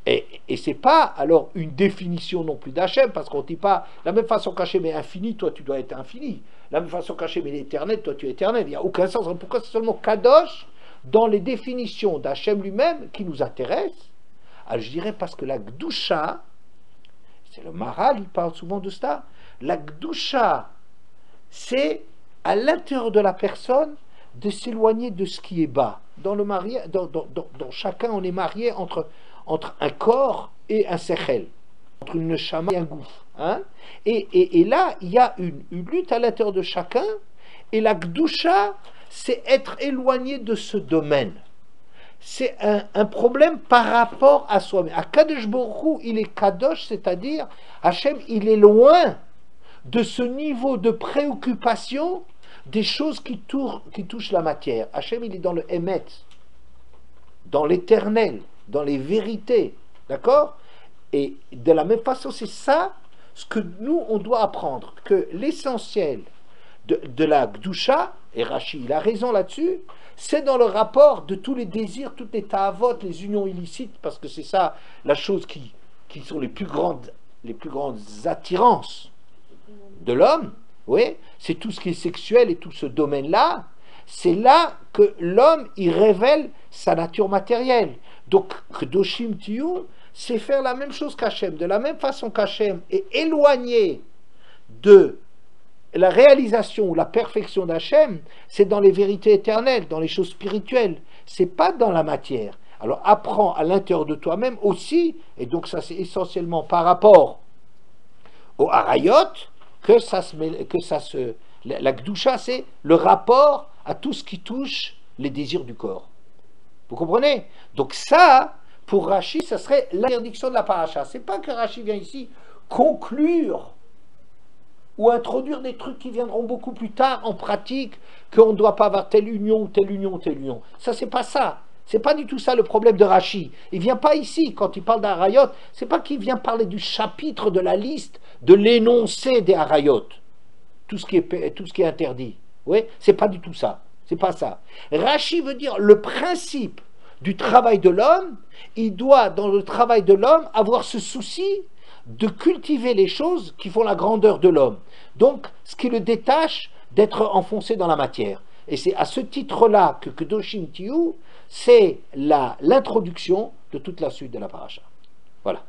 Et ce n'est pas alors une définition non plus d'Hachem, parce qu'on ne dit pas, la même façon qu'Hachem est infini, toi tu dois être infini. La même façon qu'Hachem est éternel, toi tu es éternel. Il n'y a aucun sens. Pourquoi c'est seulement Kadosh dans les définitions d'Hachem lui-même qui nous intéressent? Alors je dirais parce que la Gdusha, c'est le Maharal, il parle souvent de cela, la Gdusha, c'est à l'intérieur de la personne de s'éloigner de ce qui est bas. Dans chacun, on est marié entre un corps et un sechel, entre une neshama et un gouffre. Hein? Et là, il y a une lutte à l'intérieur de chacun, et la Gdusha, c'est être éloigné de ce domaine. C'est un problème par rapport à soi-même. À Kadosh Baruch Hu, il est Kadosh, c'est-à-dire, Hachem, il est loin de ce niveau de préoccupation des choses qui touchent la matière. Hachem, il est dans le Emet, dans l'éternel, dans les vérités, d'accord? Et de la même façon, c'est ça ce que nous, on doit apprendre, que l'essentiel de la Gdusha, et Rashi, il a raison là-dessus, c'est dans le rapport de tous les désirs, toutes les ta'avot, les unions illicites, parce que c'est ça la chose qui sont les plus grandes attirances de l'homme, oui, c'est tout ce qui est sexuel et tout ce domaine-là, c'est là que l'homme, il révèle sa nature matérielle. Donc, Kedoshim Tiyu, c'est faire la même chose qu'Hachem. De la même façon qu'Hachem est éloigné de la réalisation ou la perfection d'Hachem, c'est dans les vérités éternelles, dans les choses spirituelles. C'est pas dans la matière. Alors, apprends à l'intérieur de toi-même aussi, et donc ça c'est essentiellement par rapport au Harayot, la Gdusha, c'est le rapport à tout ce qui touche les désirs du corps. Vous comprenez? Donc ça, pour Rashi, ça serait l'interdiction de la paracha. C'est pas que Rashi vient ici conclure ou introduire des trucs qui viendront beaucoup plus tard en pratique, qu'on ne doit pas avoir telle union, telle union, telle union. Ça, c'est pas ça. C'est pas du tout ça le problème de Rashi. Il vient pas ici, quand il parle d'Harayot, c'est pas qu'il vient parler du chapitre de la liste, de l'énoncé des Harayot. Tout ce qui est interdit. Oui, c'est pas du tout ça. C'est pas ça. Rashi veut dire le principe du travail de l'homme, il doit, dans le travail de l'homme, avoir ce souci de cultiver les choses qui font la grandeur de l'homme. Donc, ce qui le détache d'être enfoncé dans la matière. Et c'est à ce titre-là que Kedoshim Tiyu, c'est l'introduction de toute la suite de la paracha. Voilà.